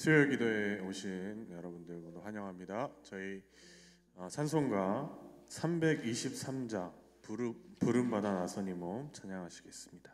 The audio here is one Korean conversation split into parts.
수요 기도에 오신 여러분들 모두 환영합니다. 저희 찬송가 323자 부름받아 나서니 몸 찬양하시겠습니다.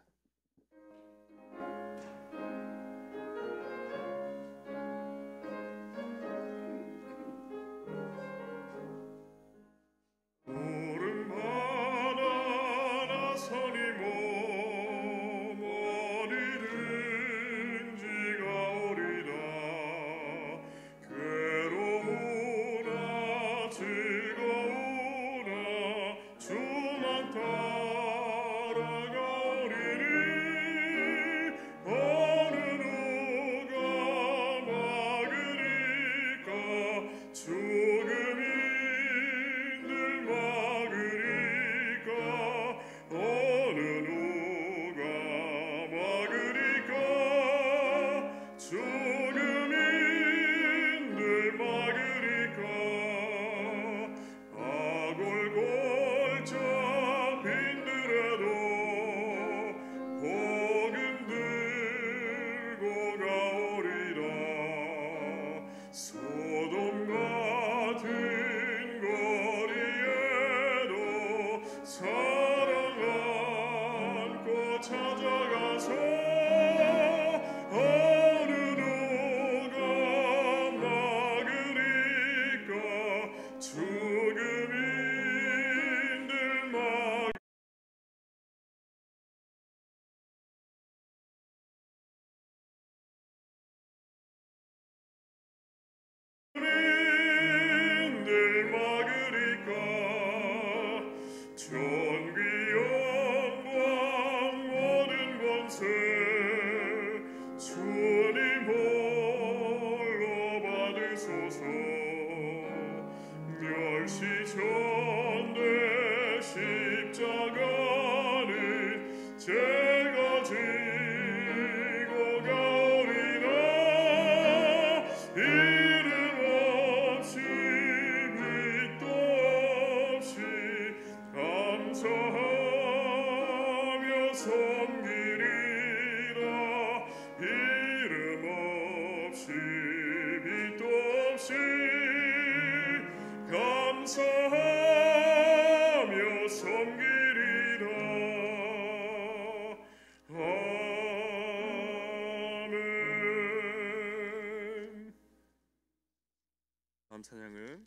다음 찬양은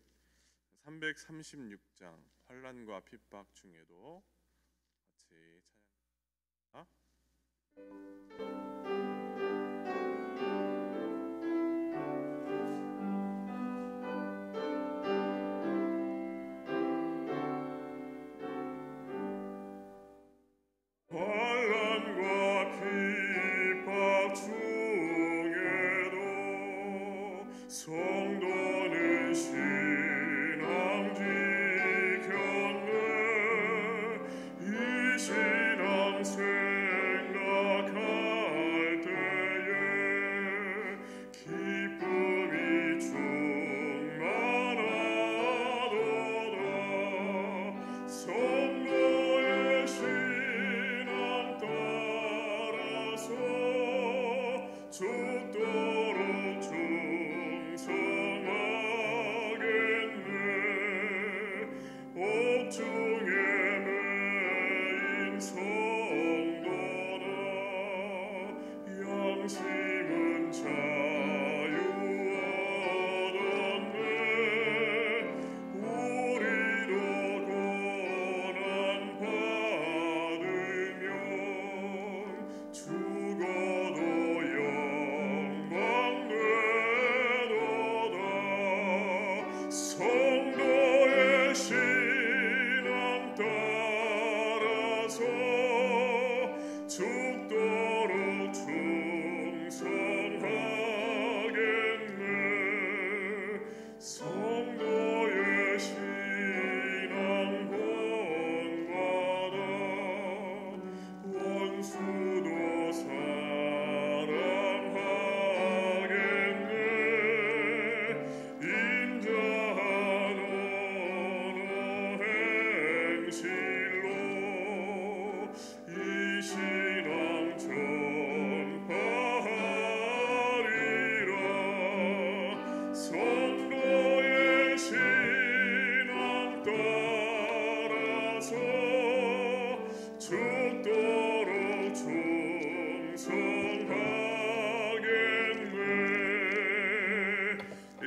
336장 환난과 핍박 중에도 같이 찬양합니다.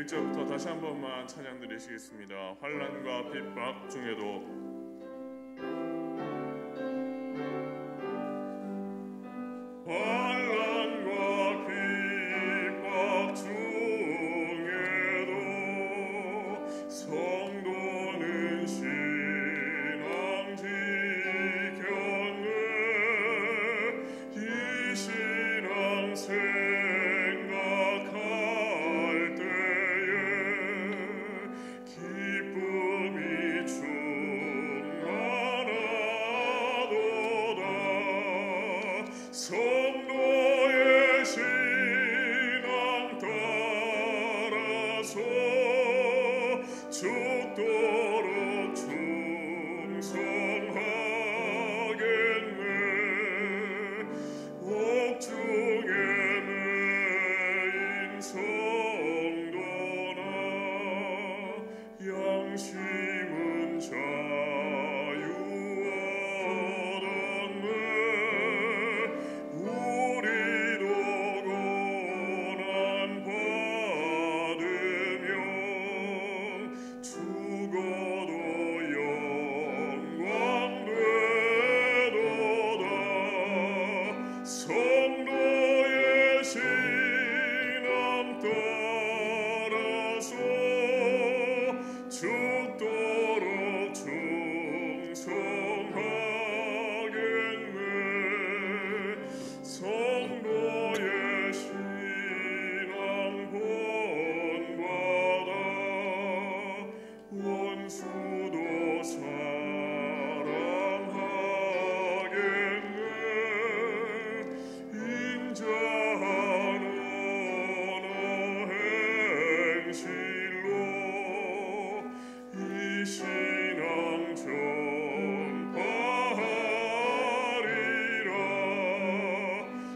1절부터 다시 한 번만 찬양 드리시겠습니다. 환난과 핍박 중에도 환난과 핍박 중에도 성도는 신앙 지켰네. 이 신앙 생각할 때에 기쁨이 충만하도다. 성도의 신앙 따라서 죽도록 충성하겠네. 옥중에 매인 성도나 양심은 자유 얻었네. 우리도 고난 받으며 죽어도 영광 되도다. 성도의 신앙 따라서 죽도록 충성하겠네. 성도의 신앙 본받아 원수도 사랑하겠네. 인자한 언어 행실로 이 신앙 전파하리라.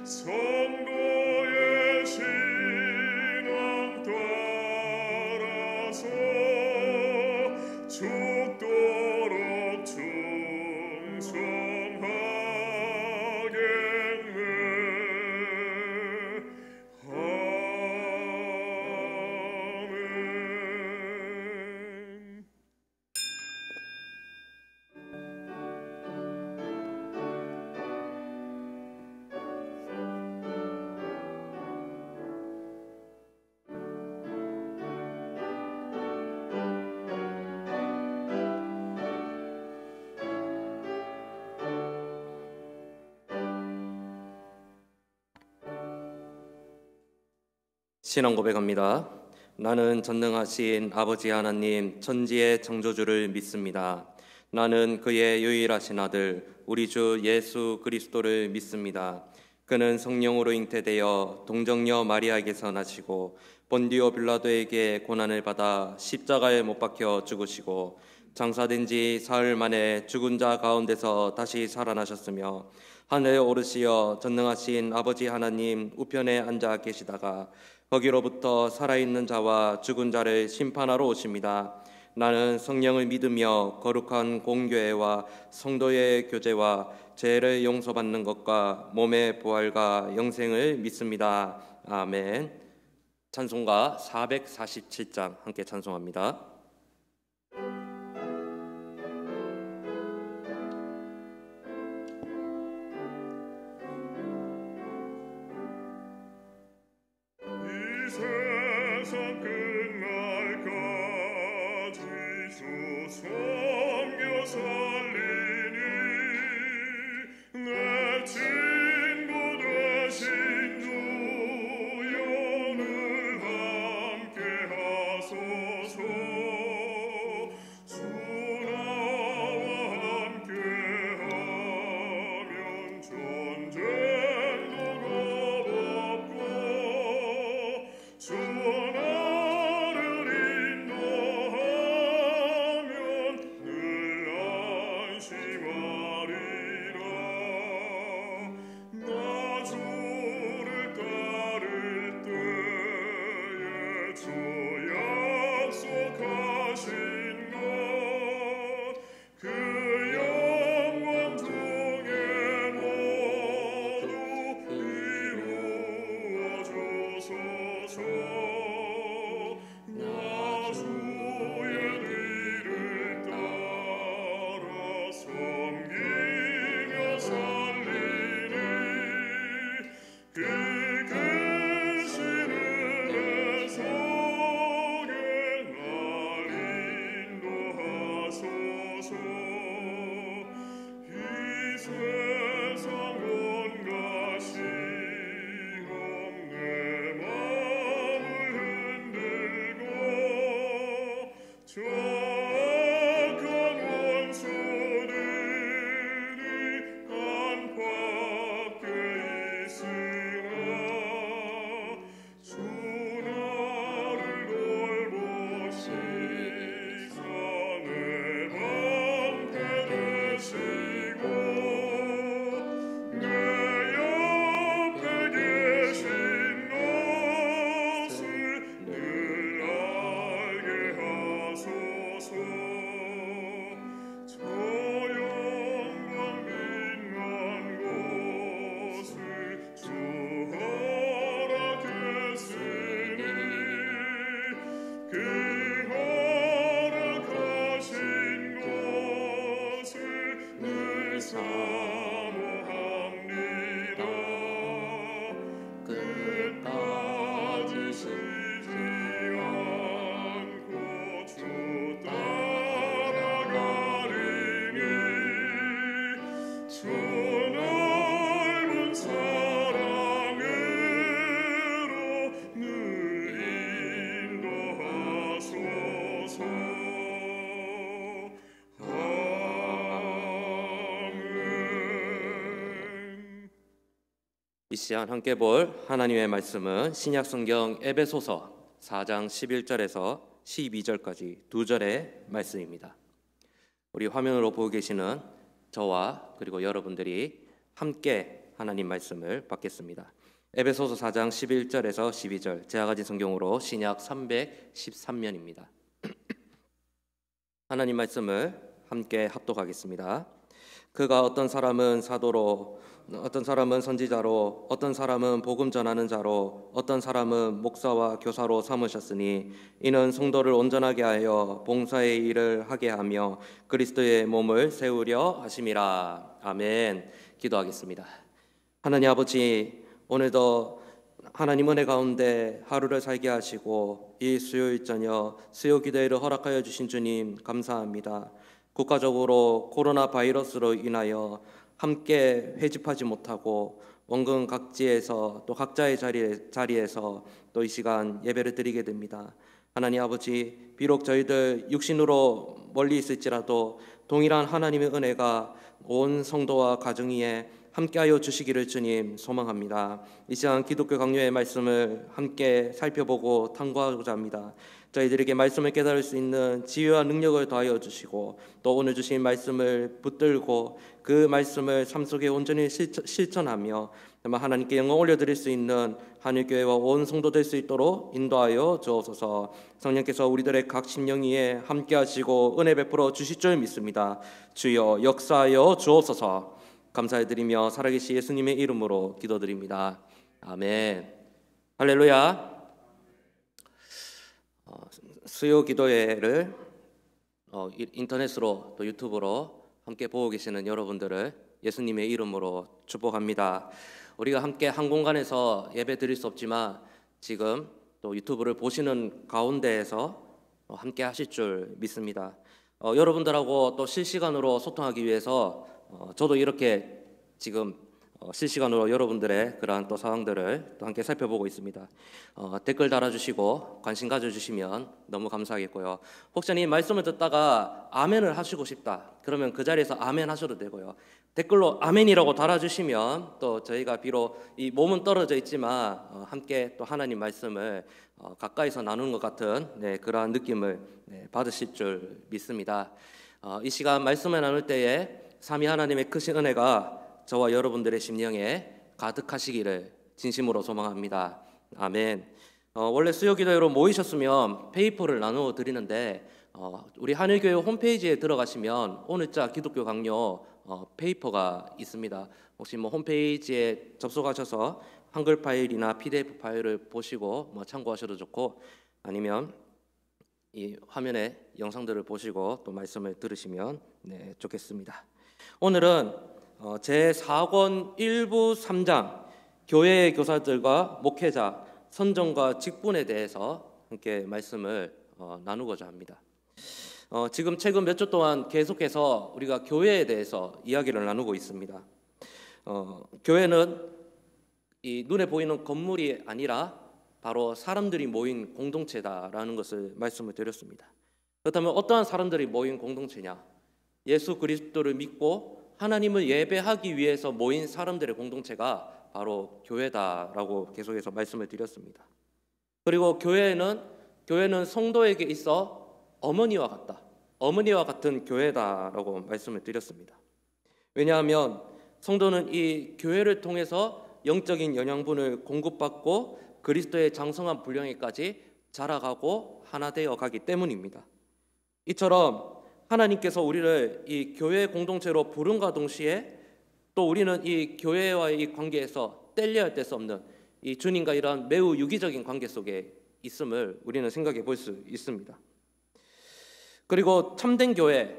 성도의 신앙 따라서 죽도록 충성하겠네. 아멘. 신앙 고백합니다. 나는 전능하신 아버지 하나님 천지의 창조주를 믿습니다. 나는 그의 유일하신 아들 우리 주 예수 그리스도를 믿습니다. 그는 성령으로 잉태되어 동정녀 마리아에게서 나시고 본디오 빌라도에게 고난을 받아 십자가에 못 박혀 죽으시고 장사된 지 사흘 만에 죽은 자 가운데서 다시 살아나셨으며 하늘에 오르시어 전능하신 아버지 하나님 우편에 앉아 계시다가 거기로부터 살아있는 자와 죽은 자를 심판하러 오십니다. 나는 성령을 믿으며 거룩한 공교회와 성도의 교제와 죄를 용서받는 것과 몸의 부활과 영생을 믿습니다. 아멘. 찬송가 447장 함께 찬송합니다. 세상 끝날까지 주 섬겨 살리니 내 친구 되신 주 영을 함께 하소서. 주 나와 함께 하면 전쟁도 겁없고 주 나를 인도하면 늘 안심하리라. 나 주를 따를 때에 주 약속하신 것 그 영광 중에 모두 이루어 주소서. 나 이 시간 함께 볼 하나님의 말씀은 신약성경 에베소서 4장 11절에서 12절까지 두 절의 말씀입니다. 우리 화면으로 보고 계시는 저와 그리고 여러분들이 함께 하나님 말씀을 받겠습니다. 에베소서 4장 11절에서 12절, 제가 가진 성경으로 신약 313면입니다. 하나님 말씀을 함께 합독하겠습니다. 그가 어떤 사람은 사도로, 어떤 사람은 선지자로, 어떤 사람은 복음 전하는 자로, 어떤 사람은 목사와 교사로 삼으셨으니 이는 성도를 온전하게 하여 봉사의 일을 하게 하며 그리스도의 몸을 세우려 하심이라. 아멘. 기도하겠습니다. 하나님 아버지, 오늘도 하나님 은혜 가운데 하루를 살게 하시고 이 수요일 저녁 수요 기도회를 허락하여 주신 주님 감사합니다. 국가적으로 코로나 바이러스로 인하여 함께 회집하지 못하고 원근 각지에서 또 각자의 자리에서 또 이 시간 예배를 드리게 됩니다. 하나님 아버지, 비록 저희들 육신으로 멀리 있을지라도 동일한 하나님의 은혜가 온 성도와 가정 위에 함께하여 주시기를 주님 소망합니다. 이 시간 기독교 강요의 말씀을 함께 살펴보고 탐구하고자 합니다. 저희들에게 말씀을 깨달을 수 있는 지혜와 능력을 더하여 주시고 또 오늘 주신 말씀을 붙들고 그 말씀을 삶 속에 온전히 실천하며 하나님께 영광 올려드릴 수 있는 한일교회와 온 성도 될 수 있도록 인도하여 주옵소서. 성령께서 우리들의 각 심령 위에 함께 하시고 은혜 베풀어 주실 줄 믿습니다. 주여 역사하여 주옵소서. 감사드리며 살아계신 예수님의 이름으로 기도드립니다. 아멘. 할렐루야. 수요 기도회를 인터넷으로 또 유튜브로 함께 보고 계시는 여러분들을 예수님의 이름으로 축복합니다. 우리가 함께 한 공간에서 예배 드릴 수 없지만 지금 또 유튜브를 보시는 가운데에서 함께 하실 줄 믿습니다. 여러분들하고 또 실시간으로 소통하기 위해서 저도 이렇게 지금 실시간으로 여러분들의 그러한 또 상황들을 또 함께 살펴보고 있습니다. 댓글 달아주시고 관심 가져주시면 너무 감사하겠고요. 혹시 이 말씀을 듣다가 아멘을 하시고 싶다 그러면 그 자리에서 아멘 하셔도 되고요. 댓글로 아멘이라고 달아주시면 또 저희가 비록 이 몸은 떨어져 있지만 함께 또 하나님 말씀을 가까이서 나누는 것 같은 그러한 느낌을 받으실 줄 믿습니다. 이 시간 말씀을 나눌 때에 삼위 하나님의 크신 은혜가 저와 여러분들의 심령에 가득하시기를 진심으로 소망합니다. 아멘. 원래 수요기도회로 모이셨으면 페이퍼를 나누어 드리는데 우리 한일교회 홈페이지에 들어가시면 오늘자 기독교 강요 페이퍼가 있습니다. 혹시 홈페이지에 접속하셔서 한글 파일이나 PDF 파일을 보시고 참고하셔도 좋고 아니면 이 화면에 영상들을 보시고 또 말씀을 들으시면 좋겠습니다. 오늘은 제4권 1부 3장 교회의 교사들과 목회자 선정과 직분에 대해서 함께 말씀을 나누고자 합니다. 지금 최근 몇 주 동안 계속해서 우리가 교회에 대해서 이야기를 나누고 있습니다. 교회는 이 눈에 보이는 건물이 아니라 바로 사람들이 모인 공동체다라는 것을 말씀을 드렸습니다. 그렇다면 어떠한 사람들이 모인 공동체냐? 예수 그리스도를 믿고 하나님을 예배하기 위해서 모인 사람들의 공동체가 바로 교회다라고 계속해서 말씀을 드렸습니다. 그리고 교회는 성도에게 있어 어머니와 같다. 어머니와 같은 교회다라고 말씀을 드렸습니다. 왜냐하면 성도는 이 교회를 통해서 영적인 영양분을 공급받고 그리스도의 장성한 분량에까지 자라가고 하나 되어 가기 때문입니다. 이처럼 하나님께서 우리를 이 교회 공동체로 부름과 동시에 또 우리는 이 교회와의 이 관계에서 뗄려야 뗄 수 없는 이 주님과 이러한 매우 유기적인 관계 속에 있음을 우리는 생각해 볼 수 있습니다. 그리고 참된 교회,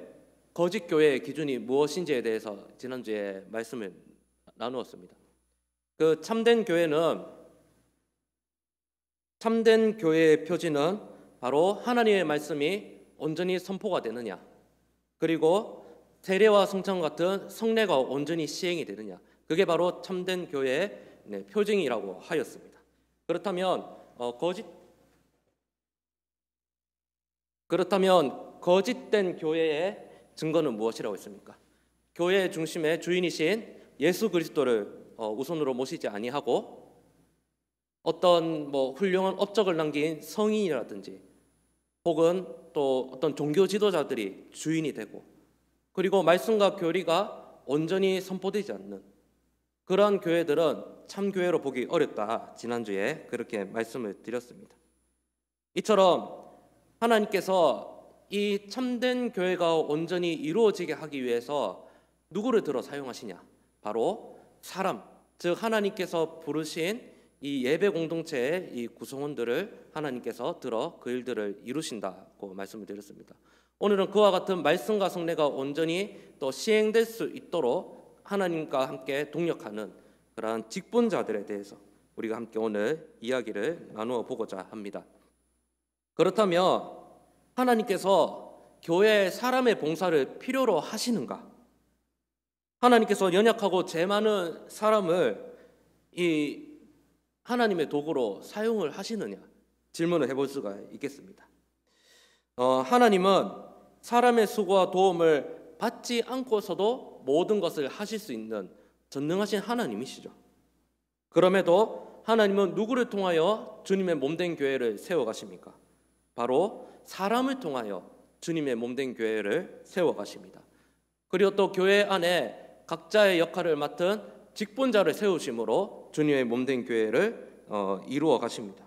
거짓 교회의 기준이 무엇인지에 대해서 지난주에 말씀을 나누었습니다. 그 참된 교회의 표지는 바로 하나님의 말씀이 온전히 선포가 되느냐, 그리고 세례와 성찬 같은 성례가 온전히 시행이 되느냐, 그게 바로 참된 교회의 표징이라고 하였습니다. 그렇다면 거짓된 교회의 증거는 무엇이라고 했습니까? 교회의 중심의 주인이신 예수 그리스도를 우선으로 모시지 아니하고 어떤 훌륭한 업적을 남긴 성인이라든지 혹은 또 어떤 종교 지도자들이 주인이 되고 그리고 말씀과 교리가 온전히 선포되지 않는 그러한 교회들은 참 교회로 보기 어렵다. 지난주에 그렇게 말씀을 드렸습니다. 이처럼 하나님께서 이 참된 교회가 온전히 이루어지게 하기 위해서 누구를 들어 사용하시냐? 바로 사람, 즉 하나님께서 부르신 이 예배 공동체의 이 구성원들을 하나님께서 들어 그 일들을 이루신다고 말씀을 드렸습니다. 오늘은 그와 같은 말씀과 성례가 온전히 또 시행될 수 있도록 하나님과 함께 동력하는 그러한 직분자들에 대해서 우리가 함께 오늘 이야기를 나누어 보고자 합니다. 그렇다면 하나님께서 교회의 사람의 봉사를 필요로 하시는가? 하나님께서 연약하고 죄 많은 사람을 이 하나님의 도구로 사용을 하시느냐? 질문을 해볼 수가 있겠습니다. 하나님은 사람의 수고와 도움을 받지 않고서도 모든 것을 하실 수 있는 전능하신 하나님이시죠. 그럼에도 하나님은 누구를 통하여 주님의 몸된 교회를 세워가십니까? 바로 사람을 통하여 주님의 몸된 교회를 세워가십니다. 그리고 또 교회 안에 각자의 역할을 맡은 직분자를 세우심으로 주님의 몸된 교회를 이루어 가십니다.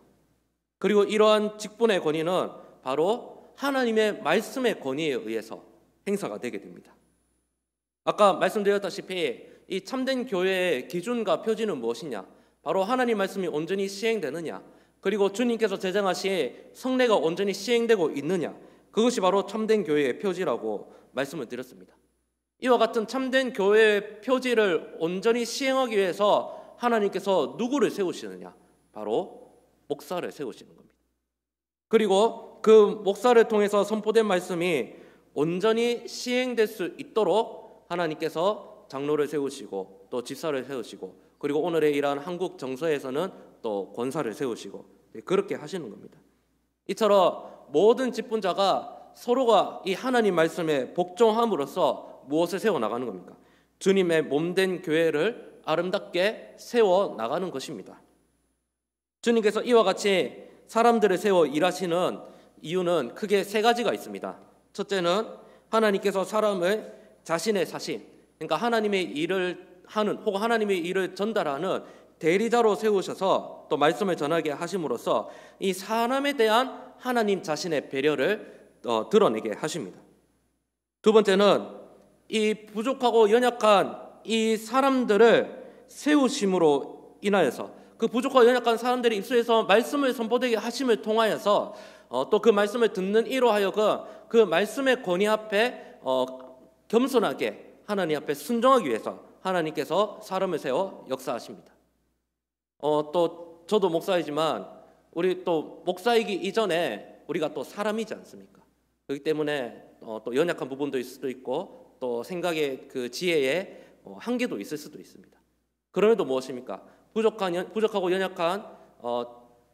그리고 이러한 직분의 권위는 바로 하나님의 말씀의 권위에 의해서 행사가 되게 됩니다. 아까 말씀드렸다시피 이 참된 교회의 기준과 표지는 무엇이냐? 바로 하나님 말씀이 온전히 시행되느냐? 그리고 주님께서 제정하신 성례가 온전히 시행되고 있느냐? 그것이 바로 참된 교회의 표지라고 말씀을 드렸습니다. 이와 같은 참된 교회의 표지를 온전히 시행하기 위해서 하나님께서 누구를 세우시느냐? 바로 목사를 세우시는 겁니다. 그리고 그 목사를 통해서 선포된 말씀이 온전히 시행될 수 있도록 하나님께서 장로를 세우시고 또 집사를 세우시고 그리고 오늘의 이러한 한국 정서에서는 또 권사를 세우시고 그렇게 하시는 겁니다. 이처럼 모든 직분자가 서로가 이 하나님 말씀에 복종함으로써 무엇을 세워나가는 겁니까? 주님의 몸된 교회를 아름답게 세워나가는 것입니다. 주님께서 이와 같이 사람들을 세워 일하시는 이유는 크게 세 가지가 있습니다. 첫째는 하나님께서 사람을 자신의 사신, 그러니까 하나님의 일을 하는 혹은 하나님의 일을 전달하는 대리자로 세우셔서 또 말씀을 전하게 하심으로써 이 사람에 대한 하나님 자신의 배려를 드러내게 하십니다. 두 번째는 이 부족하고 연약한 이 사람들을 세우심으로 인하여서 그 부족하고 연약한 사람들의 입술에서 말씀을 선포되게 하심을 통하여서 또 그 말씀을 듣는 이로 하여금 그 말씀의 권위 앞에 겸손하게 하나님 앞에 순종하기 위해서 하나님께서 사람을 세워 역사하십니다. 또 저도 목사이지만 우리 또 목사이기 이전에 우리가 또 사람이지 않습니까? 그렇기 때문에 또 연약한 부분도 있을 수도 있고 또 생각의 그 지혜에 한계도 있을 수도 있습니다. 그럼에도 무엇입니까? 부족하고 연약한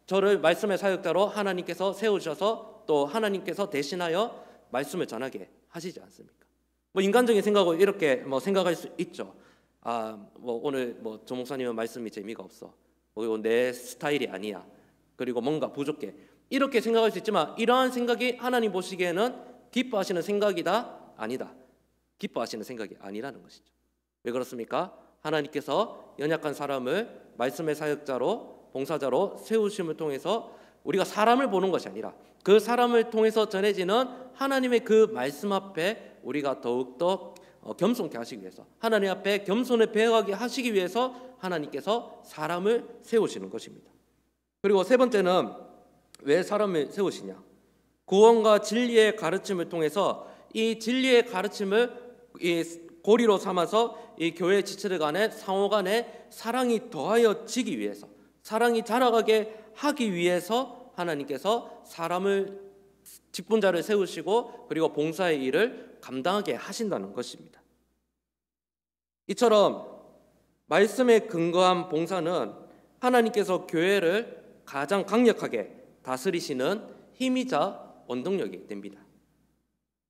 저를 말씀의 사역자로 하나님께서 세우셔서 또 하나님께서 대신하여 말씀을 전하게 하시지 않습니까? 인간적인 생각으로 이렇게 생각할 수 있죠. 오늘 조 목사님은 말씀이 재미가 없어. 내 스타일이 아니야. 그리고 뭔가 부족해. 이렇게 생각할 수 있지만 이러한 생각이 하나님 보시기에는 기뻐하시는 생각이다? 아니다. 기뻐하시는 생각이 아니라는 것이죠. 왜 그렇습니까? 하나님께서 연약한 사람을 말씀의 사역자로 봉사자로 세우심을 통해서 우리가 사람을 보는 것이 아니라 그 사람을 통해서 전해지는 하나님의 그 말씀 앞에 우리가 더욱더 겸손케 하시기 위해서 하나님 앞에 겸손을 배워가게 하시기 위해서 하나님께서 사람을 세우시는 것입니다. 그리고 세 번째는 왜 사람을 세우시냐? 구원과 진리의 가르침을 통해서 이 진리의 가르침을 이 고리로 삼아서 이 교회 지체들 간에 상호 간에 사랑이 더하여지기 위해서 사랑이 자라가게 하기 위해서 하나님께서 사람을 직분자를 세우시고 그리고 봉사의 일을 감당하게 하신다는 것입니다. 이처럼 말씀에 근거한 봉사는 하나님께서 교회를 가장 강력하게 다스리시는 힘이자 원동력이 됩니다.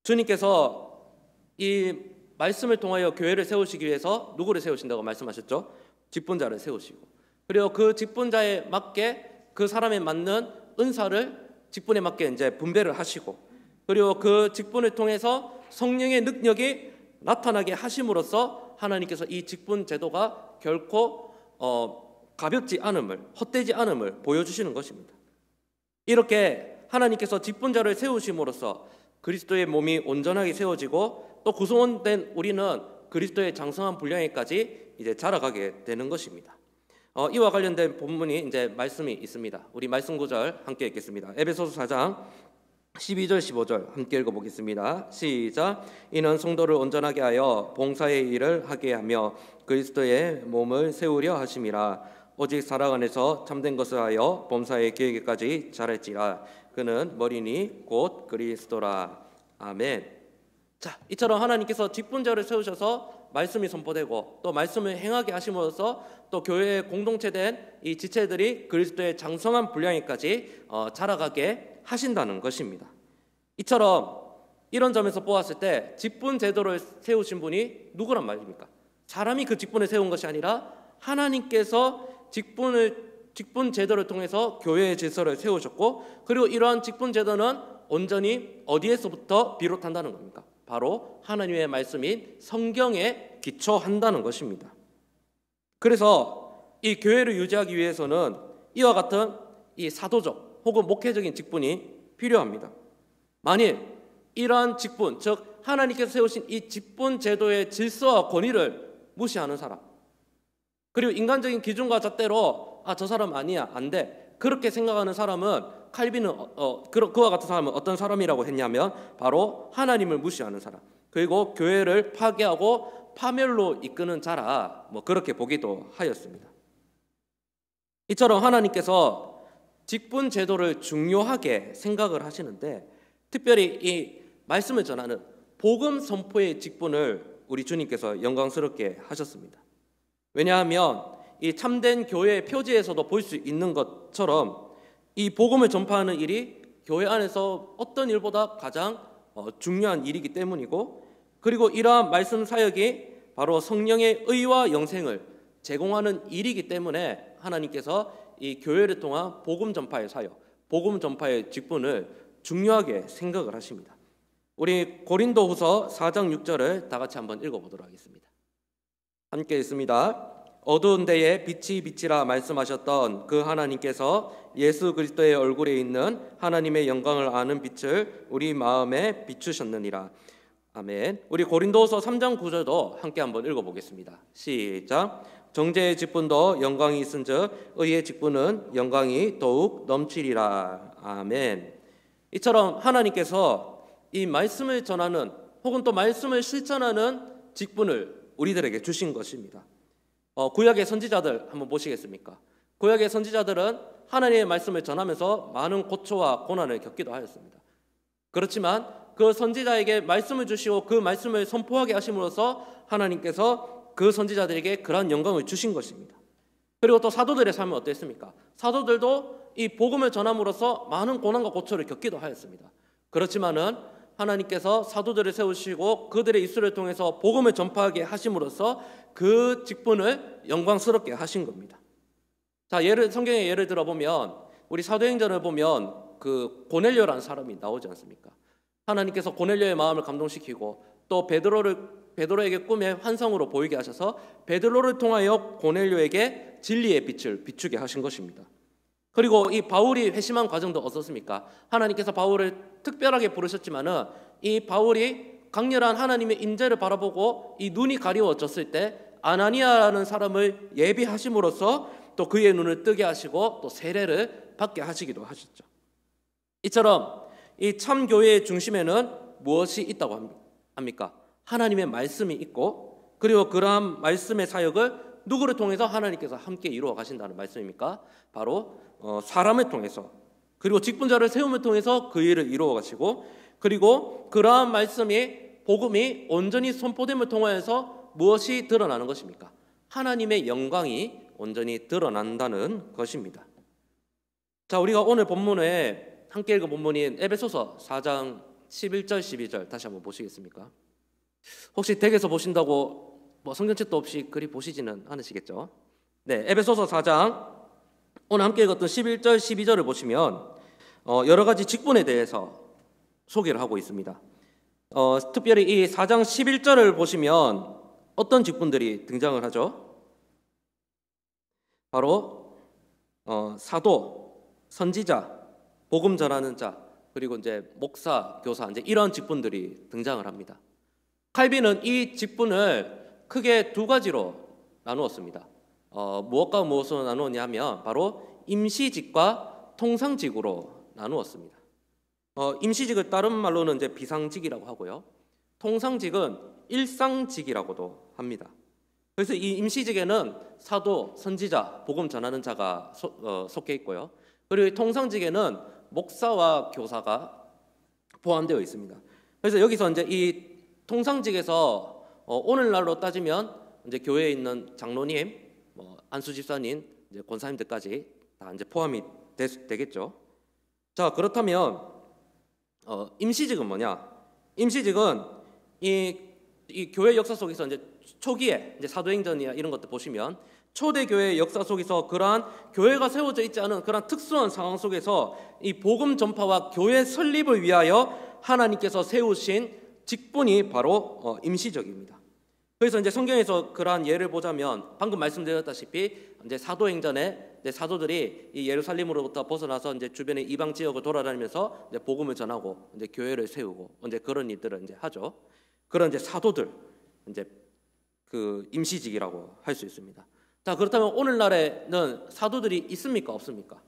주님께서 이 말씀을 통하여 교회를 세우시기 위해서 누구를 세우신다고 말씀하셨죠? 직분자를 세우시고, 그리고 그 직분자에 맞게 그 사람에 맞는 은사를 직분에 맞게 이제 분배를 하시고, 그리고 그 직분을 통해서 성령의 능력이 나타나게 하심으로써 하나님께서 이 직분 제도가 결코 가볍지 않음을, 헛되지 않음을 보여주시는 것입니다. 이렇게 하나님께서 직분자를 세우심으로써 그리스도의 몸이 온전하게 세워지고 또 구성원된 우리는 그리스도의 장성한 분량에까지 이제 자라가게 되는 것입니다. 이와 관련된 본문이 이제 말씀이 있습니다. 우리 말씀 구절 함께 읽겠습니다. 에베소서 4장 12절 15절 함께 읽어보겠습니다. 시작. 이는 성도를 온전하게 하여 봉사의 일을 하게 하며 그리스도의 몸을 세우려 하심이라. 오직 사랑 안에서 참된 것을 하여 범사의 계획까지 자랄지라. 그는 머리니 곧 그리스도라. 아멘. 자, 이처럼 하나님께서 직분자를 세우셔서 말씀이 선포되고 또 말씀을 행하게 하심으로써 또 교회의 공동체된 이 지체들이 그리스도의 장성한 분량에까지 자라가게 하신다는 것입니다. 이처럼 이런 점에서 보았을 때 직분 제도를 세우신 분이 누구란 말입니까? 사람이 그 직분을 세운 것이 아니라 하나님께서 직분 제도를 통해서 교회의 질서를 세우셨고, 그리고 이러한 직분 제도는 온전히 어디에서부터 비롯한다는 겁니까? 바로 하나님의 말씀인 성경에 기초한다는 것입니다. 그래서 이 교회를 유지하기 위해서는 이와 같은 이 사도적 혹은 목회적인 직분이 필요합니다. 만일 이러한 직분, 즉 하나님께서 세우신 이 직분 제도의 질서와 권위를 무시하는 사람, 그리고 인간적인 기준과 잣대로 저 사람 아니야, 안 돼, 그렇게 생각하는 사람은 칼빈은 그와 같은 사람은 어떤 사람이라고 했냐면 바로 하나님을 무시하는 사람, 그리고 교회를 파괴하고 파멸로 이끄는 자라, 그렇게 보기도 하였습니다. 이처럼 하나님께서 직분 제도를 중요하게 생각을 하시는데, 특별히 이 말씀을 전하는 복음 선포의 직분을 우리 주님께서 영광스럽게 하셨습니다. 왜냐하면 이 참된 교회의 표지에서도 볼 수 있는 것처럼 이 복음을 전파하는 일이 교회 안에서 어떤 일보다 가장 중요한 일이기 때문이고, 그리고 이러한 말씀 사역이 바로 성령의 의와 영생을 제공하는 일이기 때문에 하나님께서 이 교회를 통한 복음 전파의 사역, 복음 전파의 직분을 중요하게 생각을 하십니다. 우리 고린도후서 4장 6절을 다 같이 한번 읽어보도록 하겠습니다. 함께 읽습니다. 어두운 데에 빛이 비치라 말씀하셨던 그 하나님께서 예수 그리스도의 얼굴에 있는 하나님의 영광을 아는 빛을 우리 마음에 비추셨느니라. 아멘. 우리 고린도서 3장 9절도 함께 한번 읽어보겠습니다. 시작. 정죄의 직분도 영광이 있은즉 의의 직분은 영광이 더욱 넘치리라. 아멘. 이처럼 하나님께서 이 말씀을 전하는 혹은 또 말씀을 실천하는 직분을 우리들에게 주신 것입니다. 구약의 선지자들 한번 보시겠습니까? 구약의 선지자들은 하나님의 말씀을 전하면서 많은 고초와 고난을 겪기도 하였습니다. 그렇지만 그 선지자에게 말씀을 주시고 그 말씀을 선포하게 하심으로써 하나님께서 그 선지자들에게 그러한 영광을 주신 것입니다. 그리고 또 사도들의 삶은 어땠습니까? 사도들도 이 복음을 전함으로써 많은 고난과 고초를 겪기도 하였습니다. 그렇지만은 하나님께서 사도들을 세우시고 그들의 입술을 통해서 복음을 전파하게 하심으로써 그 직분을 영광스럽게 하신 겁니다. 자, 성경의 예를 들어보면 우리 사도행전을 보면 그 고넬료라는 사람이 나오지 않습니까? 하나님께서 고넬료의 마음을 감동시키고 또 베드로에게 꿈의 환상으로 보이게 하셔서 베드로를 통하여 고넬료에게 진리의 빛을 비추게 하신 것입니다. 그리고 이 바울이 회심한 과정도 어떻습니까? 하나님께서 바울을 특별하게 부르셨지만은 이 바울이 강렬한 하나님의 인재를 바라보고 이 눈이 가리워졌을 때 아나니아라는 사람을 예비하심으로써 또 그의 눈을 뜨게 하시고 또 세례를 받게 하시기도 하셨죠. 이처럼 이 참 교회의 중심에는 무엇이 있다고 합니까? 하나님의 말씀이 있고, 그리고 그러한 말씀의 사역을 누구를 통해서 하나님께서 함께 이루어 가신다는 말씀입니까? 바로 사람을 통해서, 그리고 직분자를 세움을 통해서 그 일을 이루어 가시고, 그리고 그러한 말씀이 복음이 온전히 선포됨을 통하여서 무엇이 드러나는 것입니까? 하나님의 영광이 온전히 드러난다는 것입니다. 자, 우리가 오늘 본문에 함께 읽은 본문인 에베소서 4장 11절 12절 다시 한번 보시겠습니까? 혹시 댁에서 보신다고 성경책도 없이 그리 보시지는 않으시겠죠? 네, 에베소서 4장 오늘 함께 읽었던 11절, 12절을 보시면 여러 가지 직분에 대해서 소개를 하고 있습니다. 특별히 이 4장 11절을 보시면 어떤 직분들이 등장을 하죠? 바로 사도, 선지자, 복음 전하는 자, 그리고 이제 목사, 교사, 이제 이런 직분들이 등장을 합니다. 칼빈은 이 직분을 크게 두 가지로 나누었습니다. 무엇과 무엇으로 나누었냐 하면 바로 임시직과 통상직으로 나누었습니다. 임시직을 다른 말로는 이제 비상직이라고 하고요. 통상직은 일상직이라고도 합니다. 그래서 이 임시직에는 사도, 선지자, 복음 전하는 자가 속해 있고요. 그리고 이 통상직에는 목사와 교사가 포함되어 있습니다. 그래서 여기서 이제 이 통상직에서 오늘날로 따지면 이제 교회에 있는 장로님, 안수 집사님, 이제 권사님들까지 다 이제 포함이 되겠죠. 자, 그렇다면 임시직은 뭐냐? 임시직은 이 교회 역사 속에서 이제 초기에 이제 사도행전이나 이런 것들 보시면 초대교회 역사 속에서 그러한 교회가 세워져 있지 않은 그러한 특수한 상황 속에서 이 복음 전파와 교회 설립을 위하여 하나님께서 세우신 직분이 바로 임시적입니다. 그래서 이제 성경에서 그러한 예를 보자면 방금 말씀드렸다시피 이제 사도행전에 이제 사도들이 이 예루살렘으로부터 벗어나서 이제 주변의 이방 지역을 돌아다니면서 이제 복음을 전하고 이제 교회를 세우고 이제 그런 일들을 이제 하죠. 그런 이제 사도들 이제 그 임시직이라고 할 수 있습니다. 자, 그렇다면 오늘날에는 사도들이 있습니까, 없습니까?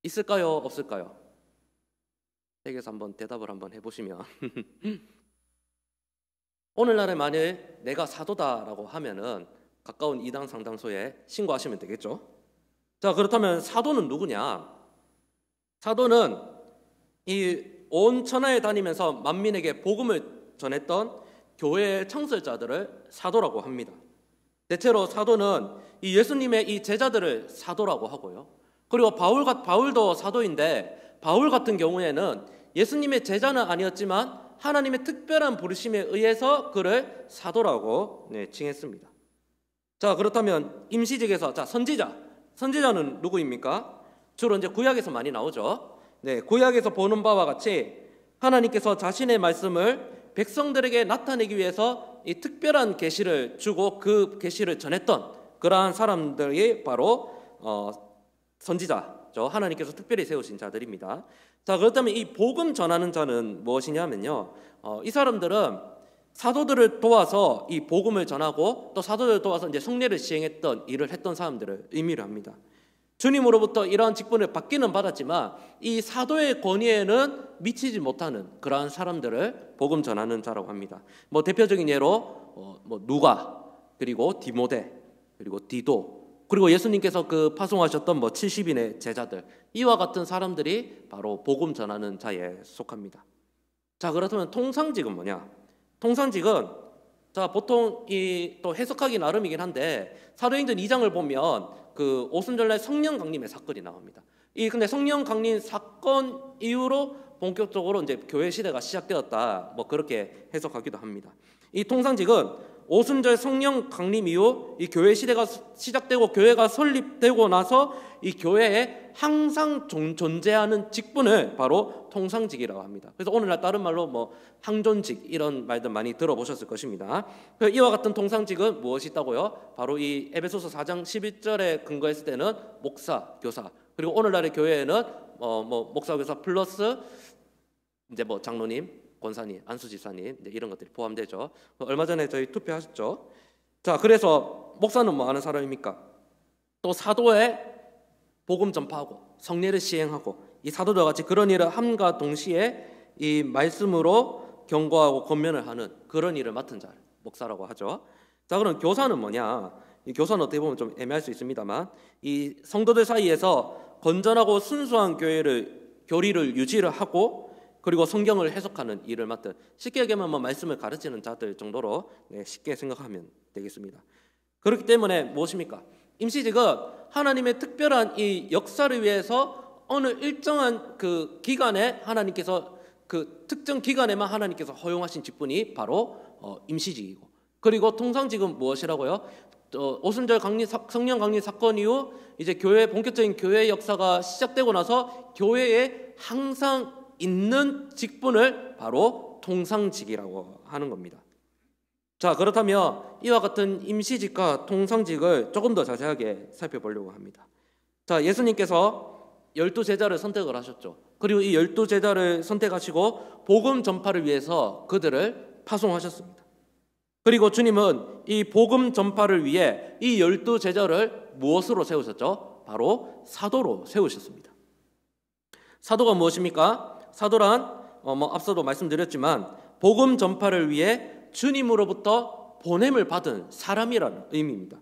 있을까요, 없을까요? 세계에서 한번 대답을 한번 해보시면 오늘날에 만일 내가 사도다라고 하면은 가까운 이당 상담소에 신고하시면 되겠죠. 자, 그렇다면 사도는 누구냐? 사도는 이 온 천하에 다니면서 만민에게 복음을 전했던 교회의 창설자들을 사도라고 합니다. 대체로 사도는 이 예수님의 이 제자들을 사도라고 하고요. 그리고 바울도 사도인데 바울 같은 경우에는 예수님의 제자는 아니었지만 하나님의 특별한 부르심에 의해서 그를 사도라고 칭했습니다. 자, 그렇다면 임시직에서 선지자는 누구입니까? 주로 이제 구약에서 많이 나오죠. 네, 구약에서 보는 바와 같이 하나님께서 자신의 말씀을 백성들에게 나타내기 위해서 이 특별한 계시를 주고 그 계시를 전했던 그러한 사람들이 바로 선지자죠. 하나님께서 특별히 세우신 자들입니다. 자, 그렇다면 이 복음 전하는 자는 무엇이냐면요, 이 사람들은 사도들을 도와서 이 복음을 전하고 또 사도들을 도와서 이제 성례를 시행했던 일을 했던 사람들을 의미를 합니다. 주님으로부터 이러한 직분을 받기는 받았지만 이 사도의 권위에는 미치지 못하는 그러한 사람들을 복음 전하는 자라고 합니다. 대표적인 예로 누가, 그리고 디모데, 그리고 디도, 그리고 예수님께서 그 파송하셨던 70인의 제자들, 이와 같은 사람들이 바로 복음 전하는 자에 속합니다. 자, 그렇다면 통상직은 뭐냐? 통상직은 자, 보통 또 해석하기 나름이긴 한데 사도행전 2장을 보면 그 오순절날 성령 강림의 사건이 나옵니다. 근데 성령 강림 사건 이후로 본격적으로 이제 교회 시대가 시작되었다, 그렇게 해석하기도 합니다. 이 통상직은 오순절 성령 강림 이후 이 교회 시대가 시작되고 교회가 설립되고 나서 이 교회에 항상 존재하는 직분을 바로 통상직이라고 합니다. 그래서 오늘날 다른 말로 항존직 이런 말들 많이 들어보셨을 것입니다. 이와 같은 통상직은 무엇이 있다고요? 바로 이 에베소서 4장 11절에 근거했을 때는 목사, 교사, 그리고 오늘날의 교회에는 목사, 교사 플러스 이제 장로님, 권사님, 안수 집사님 이런 것들이 포함되죠. 얼마 전에 저희 투표하셨죠. 자, 그래서 목사는 뭐 하는 사람입니까? 또 사도의 복음 전파하고 성례를 시행하고 이 사도들과 같이 그런 일을 함과 동시에 이 말씀으로 경고하고 권면을 하는 그런 일을 맡은 자를 목사라고 하죠. 자, 그럼 교사는 뭐냐? 이 교사는 어떻게 보면 좀 애매할 수 있습니다만 이 성도들 사이에서 건전하고 순수한 교리를 유지를 하고 그리고 성경을 해석하는 일을 맡은, 쉽게 얘기하면 말씀을 가르치는 자들 정도로 쉽게 생각하면 되겠습니다. 그렇기 때문에 무엇입니까? 임시직은 하나님의 특별한 이 역사를 위해서 어느 일정한 그 기간에 하나님께서 그 특정 기간에만 하나님께서 허용하신 직분이 바로 임시직이고, 그리고 통상직은 무엇이라고요? 오순절 성령 강림 사건 이후 이제 본격적인 교회 역사가 시작되고 나서 교회에 항상 있는 직분을 바로 통상직이라고 하는 겁니다. 자, 그렇다면 이와 같은 임시직과 통상직을 조금 더 자세하게 살펴보려고 합니다. 자, 예수님께서 12제자를 선택을 하셨죠. 그리고 이 12제자를 선택하시고 복음 전파를 위해서 그들을 파송하셨습니다. 그리고 주님은 이 복음 전파를 위해 이 12제자를 무엇으로 세우셨죠? 바로 사도로 세우셨습니다. 사도가 무엇입니까? 사도란 앞서도 말씀드렸지만 복음 전파를 위해 주님으로부터 보냄을 받은 사람이라는 의미입니다.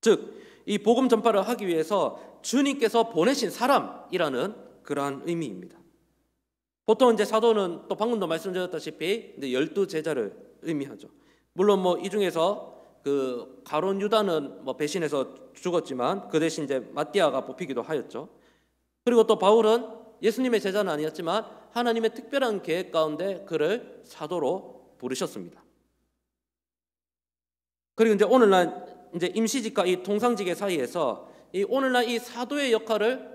즉, 이 복음 전파를 하기 위해서 주님께서 보내신 사람이라는 그러한 의미입니다. 보통 이제 사도는 또 방금도 말씀드렸다시피 12제자를 의미하죠. 물론 이 중에서 그 가론 유다는 배신해서 죽었지만 그 대신 이제 마띠아가 뽑히기도 하였죠. 그리고 또 바울은 예수님의 제자는 아니었지만 하나님의 특별한 계획 가운데 그를 사도로 부르셨습니다. 그리고 이제 오늘날 이제 임시직과 이 통상직의 사이에서 이 오늘날 이 사도의 역할을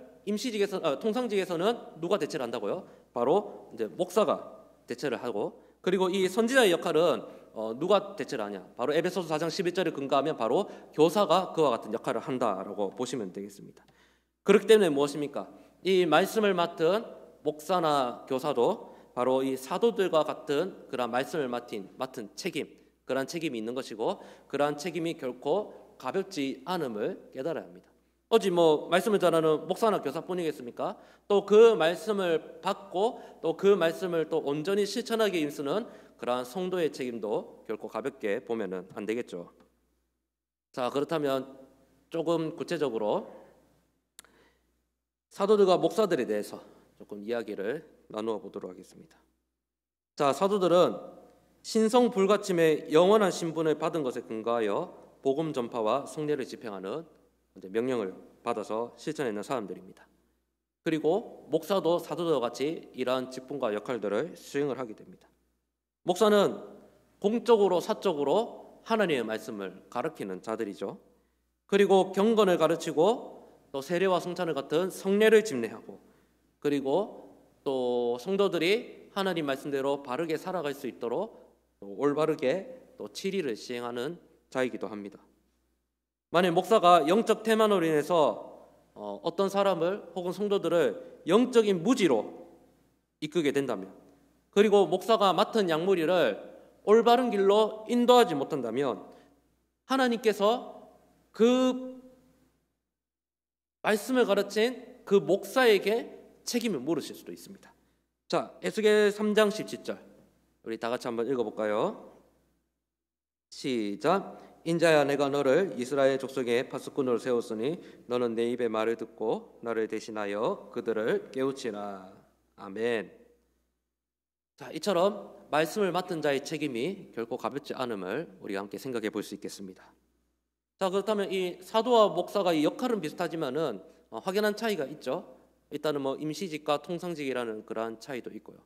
통상직에서는 누가 대체를 한다고요? 바로 이제 목사가 대체를 하고, 그리고 이 선지자의 역할은 누가 대체를 하냐? 바로 에베소서 4장 11절을 근거하면 바로 교사가 그와 같은 역할을 한다라고 보시면 되겠습니다. 그렇기 때문에 무엇입니까? 이 말씀을 맡은 목사나 교사도 바로 이 사도들과 같은 그런 말씀을 맡은 책임, 그러한 책임이 있는 것이고, 그러한 책임이 결코 가볍지 않음을 깨달아야 합니다. 어찌 말씀을 전하는 목사나 교사뿐이겠습니까? 또 그 말씀을 받고 또 그 말씀을 또 온전히 실천하기 힘쓰는 그러한 성도의 책임도 결코 가볍게 보면은 안 되겠죠. 자, 그렇다면 조금 구체적으로 사도들과 목사들에 대해서 조금 이야기를 나누어 보도록 하겠습니다. 자, 사도들은 신성 불가침의 영원한 신분을 받은 것에 근거하여 복음 전파와 성례를 집행하는 명령을 받아서 실천하는 사람들입니다. 그리고 목사도 사도들과 같이 이러한 직분과 역할들을 수행을 하게 됩니다. 목사는 공적으로 사적으로 하나님의 말씀을 가르치는 자들이죠. 그리고 경건을 가르치고 또 세례와 성찬을 같은 성례를 집례하고, 그리고 또 성도들이 하나님 말씀대로 바르게 살아갈 수 있도록 또 올바르게 또 치리를 시행하는 자이기도 합니다. 만약 목사가 영적 태만으로 인해서 어떤 사람을 혹은 성도들을 영적인 무지로 이끌게 된다면, 그리고 목사가 맡은 양무리를 올바른 길로 인도하지 못한다면 하나님께서 그 말씀을 가르친 그 목사에게 책임을 물으실 수도 있습니다. 자, 에스겔 3장 17절 우리 다 같이 한번 읽어볼까요? 시작. 인자야, 내가 너를 이스라엘 족속의 파수꾼으로 세웠으니 너는 내 입의 말을 듣고 나를 대신하여 그들을 깨우치라. 아멘. 자, 이처럼 말씀을 맡은 자의 책임이 결코 가볍지 않음을 우리가 함께 생각해 볼 수 있겠습니다. 자, 그렇다면 이 사도와 목사가 이 역할은 비슷하지만은 확연한 차이가 있죠. 일단은 임시직과 통상직이라는 그러한 차이도 있고요.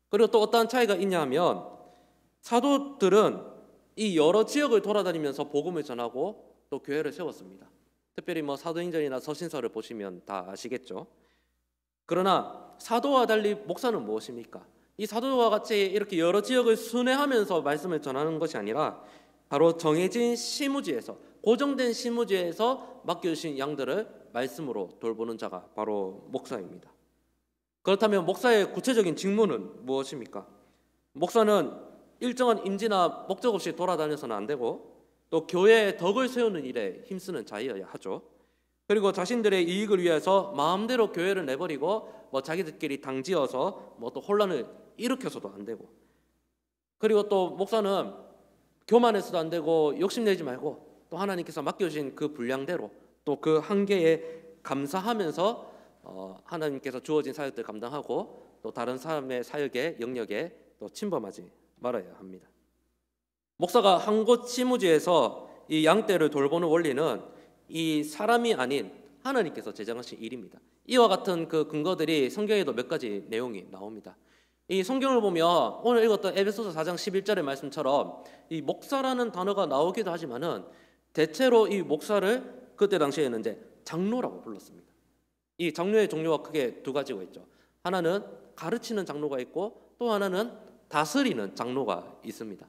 그리고 또 어떠한 차이가 있냐 하면, 사도들은 이 여러 지역을 돌아다니면서 복음을 전하고 또 교회를 세웠습니다. 특별히 사도행전이나 서신서를 보시면 다 아시겠죠. 그러나 사도와 달리 목사는 무엇입니까? 이 사도와 같이 이렇게 여러 지역을 순회하면서 말씀을 전하는 것이 아니라 바로 정해진 시무지에서, 고정된 시무지에서 맡겨주신 양들을 말씀으로 돌보는 자가 바로 목사입니다. 그렇다면 목사의 구체적인 직무는 무엇입니까? 목사는 일정한 임지나 목적 없이 돌아다녀서는 안 되고, 또 교회의 덕을 세우는 일에 힘쓰는 자여야 하죠. 그리고 자신들의 이익을 위해서 마음대로 교회를 내버리고 자기들끼리 당지어서 또 혼란을 일으켜서도 안 되고, 그리고 또 목사는 교만해서도 안 되고 욕심내지 말고 또 하나님께서 맡겨주신 그 분량대로 또 그 한계에 감사하면서 하나님께서 주어진 사역들 감당하고 또 다른 사람의 사역의 영역에 또 침범하지 말아야 합니다. 목사가 한 곳 시무지에서 이 양떼를 돌보는 원리는 이 사람이 아닌 하나님께서 제정하신 일입니다. 이와 같은 그 근거들이 성경에도 몇 가지 내용이 나옵니다. 이 성경을 보면 오늘 읽었던 에베소서 4장 11절의 말씀처럼 이 목사라는 단어가 나오기도 하지만은 대체로 이 목사를 그때 당시에는 이제 장로라고 불렀습니다. 이 장로의 종류가 크게 두 가지가 있죠. 하나는 가르치는 장로가 있고 또 하나는 다스리는 장로가 있습니다.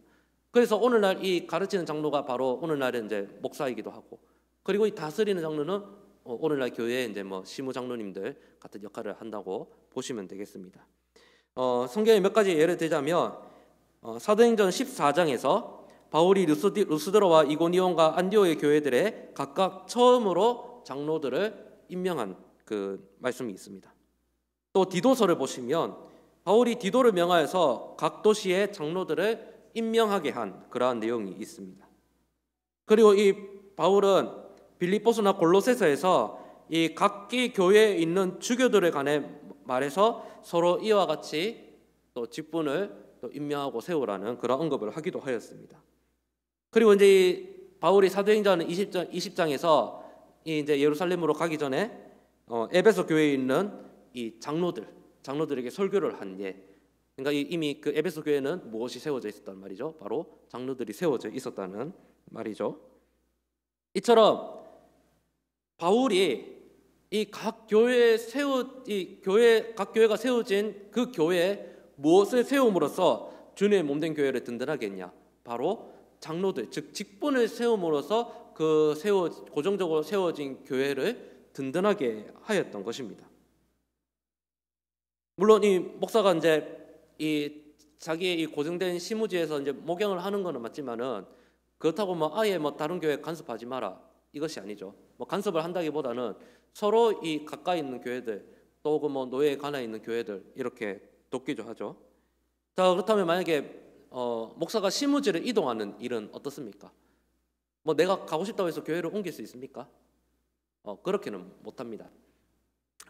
그래서 오늘날 이 가르치는 장로가 바로 오늘날의 이제 목사이기도 하고, 그리고 이 다스리는 장로는 오늘날 교회에 이제 뭐 시무 장로님들 같은 역할을 한다고 보시면 되겠습니다. 성경에 몇 가지 예를 들자면 사도행전 14장에서 바울이 루스드라와 이고니온과 안디오의 교회들에 각각 처음으로 장로들을 임명한 그 말씀이 있습니다. 또 디도서를 보시면 바울이 디도를 명하여서 각 도시의 장로들을 임명하게 한 그러한 내용이 있습니다. 그리고 이 바울은 빌립보서나 골로새서에서 이 각기 교회에 있는 주교들에 관해 말해서 서로 이와 같이 또 직분을 또 임명하고 세우라는 그런 언급을 하기도 하였습니다. 그리고 이제 이 바울이 사도행전 20장에서 이제 예루살렘으로 가기 전에 에베소 교회에 있는 이 장로들에게 설교를 한 예. 그러니까 이미 그 에베소 교회는 무엇이 세워져 있었단 말이죠? 바로 장로들이 세워져 있었다는 말이죠. 이처럼 바울이 각 교회가 세워진 그 교회에 무엇을 세움으로써 주님의 몸된 교회를 든든하게 했냐? 바로 장로들, 즉 직분을 세움으로써 고정적으로 세워진 교회를 든든하게 하였던 것입니다. 물론 이 목사가 이제 자기의 고정된 시무지에서 이제 목양을 하는 것은 맞지만은 그렇다고 아예 다른 교회 간섭하지 마라, 이것이 아니죠. 간섭을 한다기보다는 서로 이 가까이 있는 교회들, 또 노예에 관해 있는 교회들 이렇게 돕기도 하죠. 자, 그렇다면 만약에 목사가 시무지를 이동하는 일은 어떻습니까? 내가 가고 싶다고 해서 교회를 옮길 수 있습니까? 그렇게는 못합니다.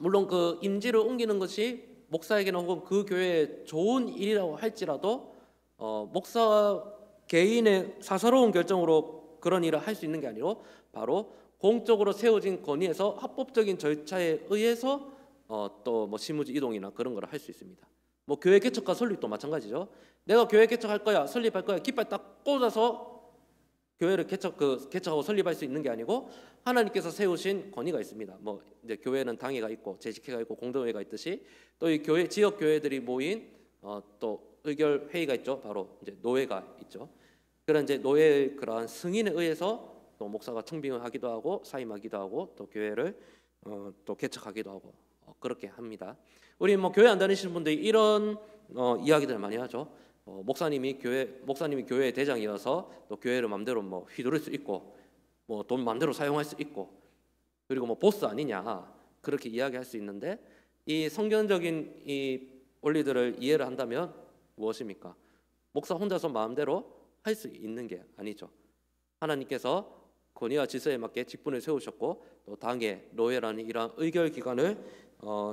물론 그 임지를 옮기는 것이 목사에게는 혹은 그 교회에 좋은 일이라고 할지라도 목사 개인의 사사로운 결정으로 그런 일을 할 수 있는 게 아니고 바로 공적으로 세워진 건의에서 합법적인 절차에 의해서 또 시무지 이동이나 그런 걸 할 수 있습니다. 교회 개척과 설립도 마찬가지죠. 내가 교회 개척할 거야, 설립할 거야, 깃발 딱 꽂아서 교회를 개척하고 설립할 수 있는 게 아니고 하나님께서 세우신 권위가 있습니다. 이제 교회는 당회가 있고 재직회가 있고 공동회가 있듯이 또 이 교회 지역 교회들이 모인 또 의결 회의가 있죠. 바로 이제 노회가 있죠. 그런 이제 노회의 그러한 승인에 의해서 또 목사가 청빙을 하기도 하고 사임하기도 하고 또 교회를 또 개척하기도 하고 그렇게 합니다. 우리 교회 안 다니시는 분들이 이런 이야기들 많이 하죠. 목사님이 교회의 대장이어서 또 교회를 마음대로 휘두를 수 있고 돈 마음대로 사용할 수 있고 그리고 보스 아니냐 그렇게 이야기할 수 있는데 이 성경적인 이 원리들을 이해를 한다면 무엇입니까? 목사 혼자서 마음대로 할 수 있는 게 아니죠. 하나님께서 권위와 질서에 맞게 직분을 세우셨고 또 당회, 노회라는 이러한 의결 기관을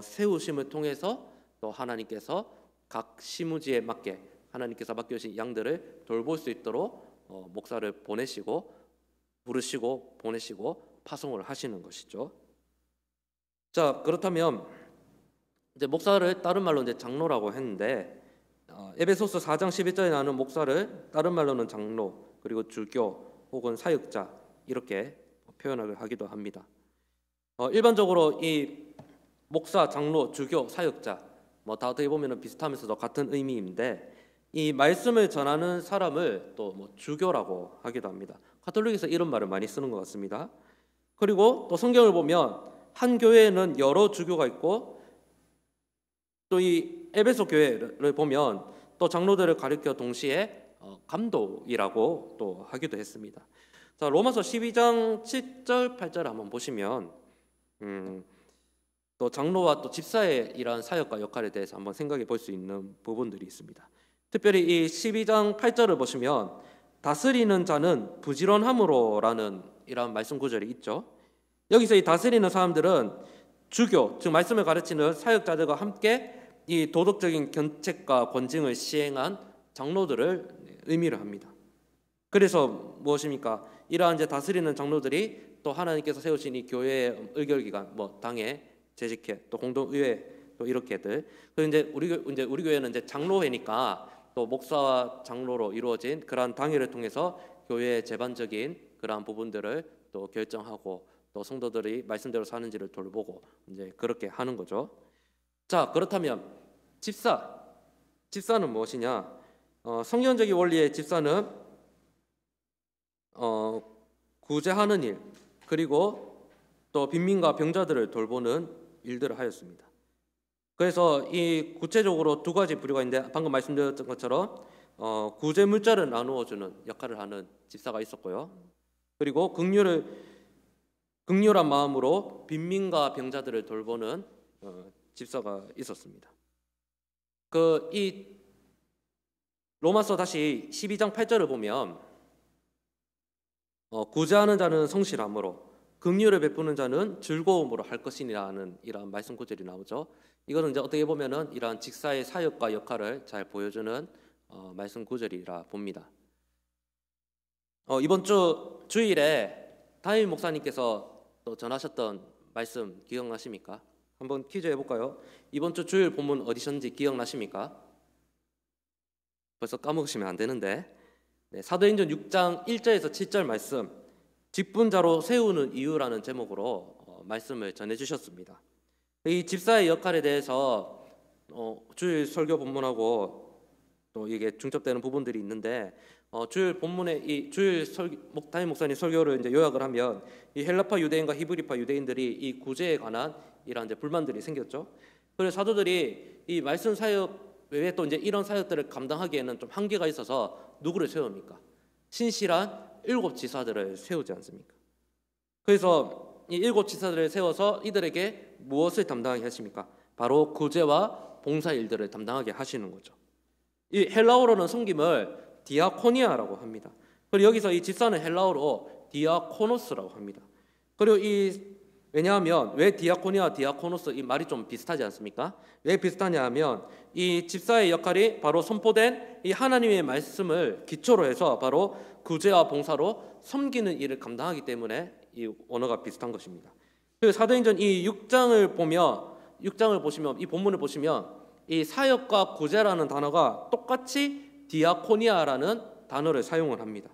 세우심을 통해서 또 하나님께서 각 시무지에 맞게 하나님께서 맡겨주신 양들을 돌볼 수 있도록 목사를 보내시고 부르시고 보내시고 파송을 하시는 것이죠. 자, 그렇다면 이제 목사를 다른 말로 이제 장로라고 했는데 에베소서 4장 11절에 나오는 목사를 다른 말로는 장로 그리고 주교 혹은 사역자 이렇게 표현을 하기도 합니다. 일반적으로 이 목사, 장로, 주교, 사역자 다 어떻게 보면 비슷하면서도 같은 의미인데 이 말씀을 전하는 사람을 또 주교라고 하기도 합니다. 가톨릭에서 이런 말을 많이 쓰는 것 같습니다. 그리고 또 성경을 보면 한 교회에는 여러 주교가 있고 또 이 에베소 교회를 보면 또 장로들을 가리켜 동시에 감독이라고 또 하기도 했습니다. 자, 로마서 12장 7절 8절 한번 보시면 또 장로와 또 집사의 이러한 사역과 역할에 대해서 한번 생각해 볼 수 있는 부분들이 있습니다. 특별히 이 12장 8절을 보시면 다스리는 자는 부지런함으로라는 이러한 말씀 구절이 있죠. 여기서 이 다스리는 사람들은 주교, 즉 말씀을 가르치는 사역자들과 함께 이 도덕적인 견책과 권징을 시행한 장로들을 의미를 합니다. 그래서 무엇입니까? 이러한 이제 다스리는 장로들이 또 하나님께서 세우신 이 교회의 의결기관, 당회, 재직회, 또 공동의회, 또 이렇게들. 그리고 이제 우리 교회는 이제 장로회니까 또 목사와 장로로 이루어진 그러한 당회를 통해서 교회의 제반적인 그러한 부분들을 또 결정하고 또 성도들이 말씀대로 사는지를 돌보고 이제 그렇게 하는 거죠. 자, 그렇다면 집사는 무엇이냐? 성경적인 원리의 집사는 구제하는 일, 그리고 또 빈민과 병자들을 돌보는 일들을 하였습니다. 그래서 이 구체적으로 두 가지 부류가 있는데, 방금 말씀드렸던 것처럼 구제 물자를 나누어주는 역할을 하는 집사가 있었고요. 그리고 극률한 마음으로 빈민과 병자들을 돌보는 집사가 있었습니다. 이 로마서 다시 12장 8절을 보면 구제하는 자는 성실함으로 긍휼을 베푸는 자는 즐거움으로 할 것이니라는 이러한 말씀 구절이 나오죠. 이거는 이제 어떻게 보면은 이러한 직사의 사역과 역할을 잘 보여주는 말씀 구절이라 봅니다. 이번 주일에 담임 목사님께서 또 전하셨던 말씀 기억나십니까? 한번 퀴즈 해볼까요? 이번 주 주일 본문 어디셨는지 기억나십니까? 벌써 까먹으시면 안 되는데, 네, 사도행전 6장 1절에서 7절 말씀, 직분자로 세우는 이유라는 제목으로 말씀을 전해주셨습니다. 이 집사의 역할에 대해서 주일 설교 본문하고 또 이게 중첩되는 부분들이 있는데, 주일 본문의 이 담임 목사님 설교를 이제 요약을 하면, 이 헬라파 유대인과 히브리파 유대인들이 이 구제에 관한 이런 이제 불만들이 생겼죠. 그래서 사도들이 이 말씀 사역 외에 또 이제 이런 사역들을 감당하기에는 좀 한계가 있어서 누구를 세웁니까? 신실한 7 지사들을 세우지 않습니까? 그래서 이 7 지사들을 세워서 이들에게 무엇을 담당하게 하십니까? 바로 구제와 봉사 일들을 담당하게 하시는 거죠. 이 헬라어로는 섬김을 디아코니아라고 합니다. 그리고 여기서 이 집사는 헬라어로 디아코노스라고 합니다. 그리고 왜냐하면 왜 디아코니아, 디아코노스 이 말이 좀 비슷하지 않습니까? 왜 비슷하냐 하면 이 집사의 역할이 바로 선포된 이 하나님의 말씀을 기초로 해서 바로 구제와 봉사로 섬기는 일을 감당하기 때문에 이 언어가 비슷한 것입니다. 그리고 사도행전 이 6장을 보시면 이 본문을 보시면 이 사역과 구제라는 단어가 똑같이 디아코니아라는 단어를 사용을 합니다.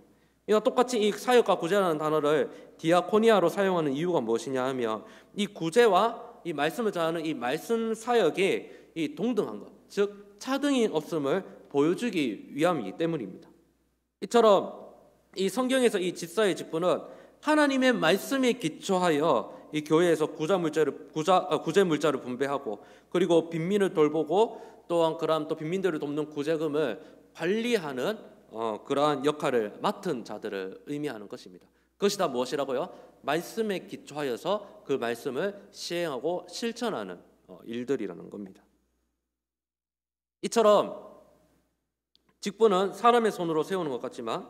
이와 똑같이 이 사역과 구제라는 단어를 디아코니아로 사용하는 이유가 무엇이냐 하면 이 구제와 이 말씀을 전하는 이 말씀 사역이 이 동등한 것, 즉 차등이 없음을 보여주기 위함이기 때문입니다. 이처럼 이 성경에서 이 집사의 직분은 하나님의 말씀에 기초하여 이 교회에서 구제 물자를 분배하고, 그리고 빈민을 돌보고, 또한 그러한 또 빈민들을 돕는 구제금을 관리하는 그러한 역할을 맡은 자들을 의미하는 것입니다. 그것이 다 무엇이라고요? 말씀에 기초하여서 그 말씀을 시행하고 실천하는 일들이라는 겁니다. 이처럼 직분은 사람의 손으로 세우는 것 같지만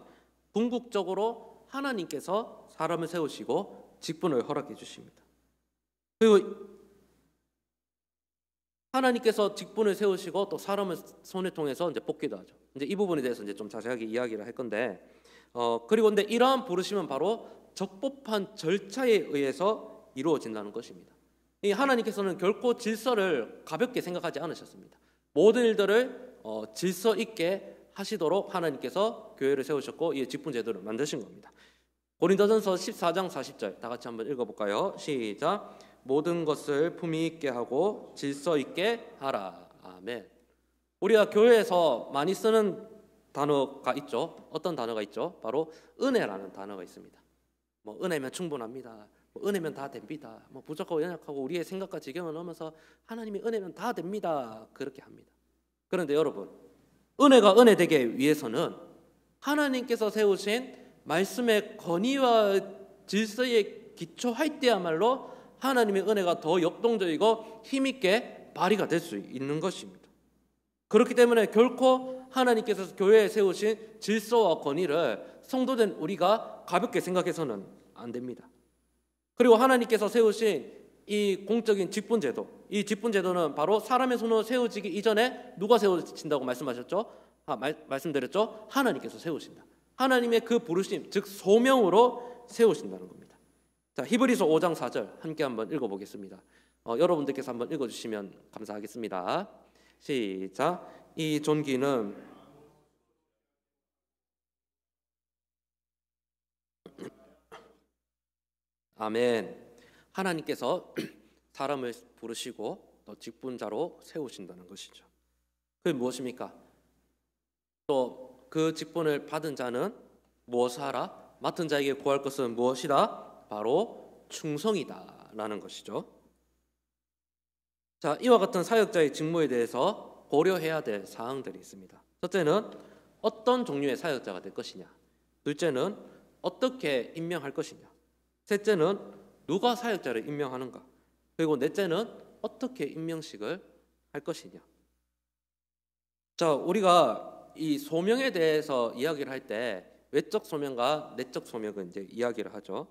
궁극적으로 하나님께서 사람을 세우시고 직분을 허락해 주십니다. 그리고 하나님께서 직분을 세우시고 또 사람을 손을 통해서 이제 뽑기도 하죠. 이제 이 부분에 대해서 이제 좀 자세하게 이야기를 할 건데, 그리고 근데 이러한 부르심은 바로 적법한 절차에 의해서 이루어진다는 것입니다. 이 하나님께서는 결코 질서를 가볍게 생각하지 않으셨습니다. 모든 일들을 질서 있게 하시도록 하나님께서 교회를 세우셨고 이 직분 제도를 만드신 겁니다. 고린도전서 14장 40절 다 같이 한번 읽어볼까요? 시작. 모든 것을 품위 있게 하고 질서 있게 하라. 아멘. 우리가 교회에서 많이 쓰는 단어가 있죠. 어떤 단어가 있죠? 바로 은혜라는 단어가 있습니다. 은혜면 충분합니다. 은혜면 다 됩니다. 부족하고 연약하고 우리의 생각과 지경을 넘어서 하나님의 은혜면 다 됩니다. 그렇게 합니다. 그런데 여러분, 은혜가 은혜 되게 위해서는 하나님께서 세우신 말씀의 권위와 질서에 기초할 때야말로 하나님의 은혜가 더 역동적이고 힘있게 발휘가 될 수 있는 것입니다. 그렇기 때문에 결코 하나님께서 교회에 세우신 질서와 권위를 성도된 우리가 가볍게 생각해서는 안 됩니다. 그리고 하나님께서 세우신 이 공적인 직분제도, 이 직분제도는 바로 사람의 손으로 세워지기 이전에 누가 세우신다고 말씀하셨죠? 말씀드렸죠? 하나님께서 세우신다. 하나님의 그 부르심, 즉 소명으로 세우신다는 겁니다. 자, 히브리서 5장 4절 함께 한번 읽어보겠습니다. 여러분들께서 한번 읽어주시면 감사하겠습니다. 시작. 이 존귀는 아멘. 하나님께서 사람을 부르시고 또 직분자로 세우신다는 것이죠. 그게 무엇입니까? 또 그 직분을 받은 자는 무엇을 하라? 맡은 자에게 구할 것은 무엇이다? 바로 충성이다라는 것이죠. 자, 이와 같은 사역자의 직무에 대해서 고려해야 될 사항들이 있습니다. 첫째는 어떤 종류의 사역자가 될 것이냐. 둘째는 어떻게 임명할 것이냐. 셋째는 누가 사역자를 임명하는가. 그리고 넷째는 어떻게 임명식을 할 것이냐. 자, 우리가 이 소명에 대해서 이야기를 할 때 외적 소명과 내적 소명을 이제 이야기를 하죠.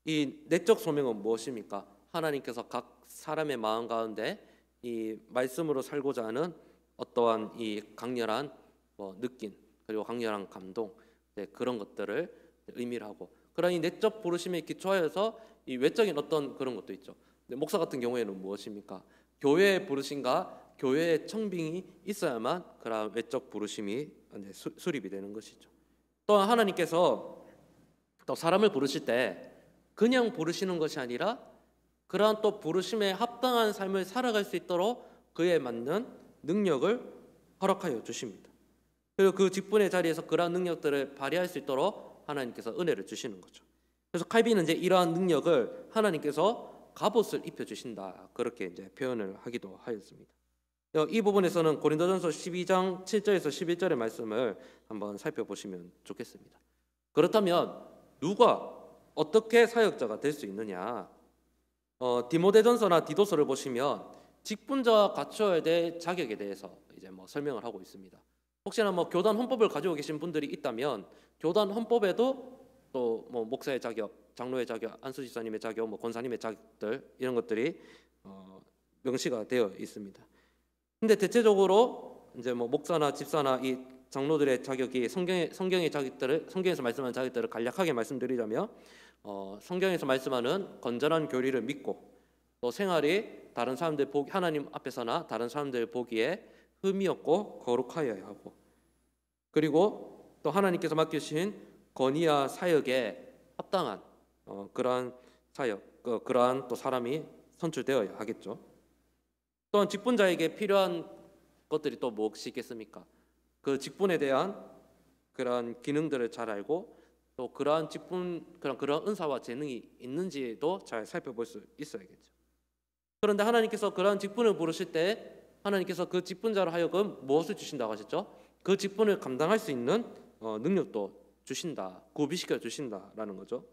이 내적 소명은 무엇입니까? 하나님께서 각 사람의 마음 가운데 이 말씀으로 살고자 하는 어떠한 이 강렬한 느낌 그리고 강렬한 감동 그런 것들을 의미를 하고, 그런 이 내적 부르심에 기초하여서 이 외적인 어떤 그런 것도 있죠. 목사 같은 경우에는 무엇입니까? 교회의 부르심과 교회의 청빙이 있어야만 그런 외적 부르심이 수립이 되는 것이죠. 또한 하나님께서 또 사람을 부르실 때 그냥 부르시는 것이 아니라 그러한 또 부르심에 합당한 삶을 살아갈 수 있도록 그에 맞는 능력을 허락하여 주십니다. 그리고 그 직분의 자리에서 그러한 능력들을 발휘할 수 있도록 하나님께서 은혜를 주시는 거죠. 그래서 칼빈은 이제 이러한 능력을 하나님께서 갑옷을 입혀 주신다, 그렇게 이제 표현을 하기도 하였습니다. 이 부분에서는 고린도전서 12장 7절에서 11절의 말씀을 한번 살펴보시면 좋겠습니다. 그렇다면 누가 어떻게 사역자가 될 수 있느냐? 디모데전서나 디도서를 보시면 직분자와 갖춰야 될 자격에 대해서 이제 설명을 하고 있습니다. 혹시나 교단 헌법을 가지고 계신 분들이 있다면 교단 헌법에도 또 목사의 자격, 장로의 자격, 안수집사님의 자격, 권사님의 자격들 이런 것들이 명시가 되어 있습니다. 근데 대체적으로 이제 목사나 집사나 이 장로들의 자격이 성경의 자격들을, 성경에서 말씀하는 자격들을 간략하게 말씀드리자면 성경에서 말씀하는 건전한 교리를 믿고 또 생활이 다른 사람들 하나님 앞에서나 다른 사람들 보기에 흠이 없고 거룩하여야 하고, 그리고 또 하나님께서 맡기신 건의와 사역에 합당한 그러한 사역, 그러한 또 사람이 선출되어야 하겠죠. 또한 직분자에게 필요한 것들이 또 무엇이 있겠습니까? 그 직분에 대한 그러한 기능들을 잘 알고 또 그러한 직분, 그런 은사와 재능이 있는지도 잘 살펴볼 수 있어야겠죠. 그런데 하나님께서 그러한 직분을 부르실 때 하나님께서 그 직분자로 하여금 무엇을 주신다고 하셨죠? 그 직분을 감당할 수 있는 능력도 주신다, 구비시켜 주신다라는 거죠.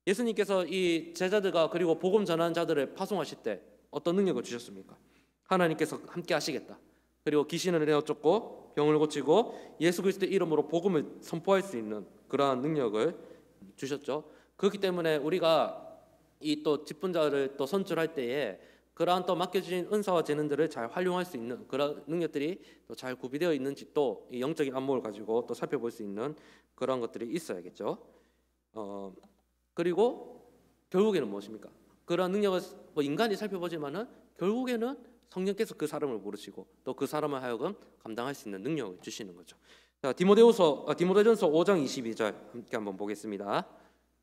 예수님께서 이 제자들과 그리고 복음 전하는 자들을 파송하실 때 어떤 능력을 주셨습니까? 하나님께서 함께 하시겠다, 그리고 귀신을 내어쫓고 병을 고치고 예수 그리스도의 이름으로 복음을 선포할 수 있는 그러한 능력을 주셨죠. 그렇기 때문에 우리가 이 또 직분자를 또 선출할 때에 그러한 또 맡겨주신 은사와 재능들을 잘 활용할 수 있는 그런 능력들이 또 잘 구비되어 있는지 또 이 영적인 안목을 가지고 또 살펴볼 수 있는 그런 것들이 있어야겠죠. 그리고 결국에는 무엇입니까? 그런 능력을 인간이 살펴보지만은 결국에는 성령께서 그 사람을 부르시고 또 그 사람을 하여금 감당할 수 있는 능력을 주시는 거죠. 자, 디모데전서 5장 22절 함께 한번 보겠습니다.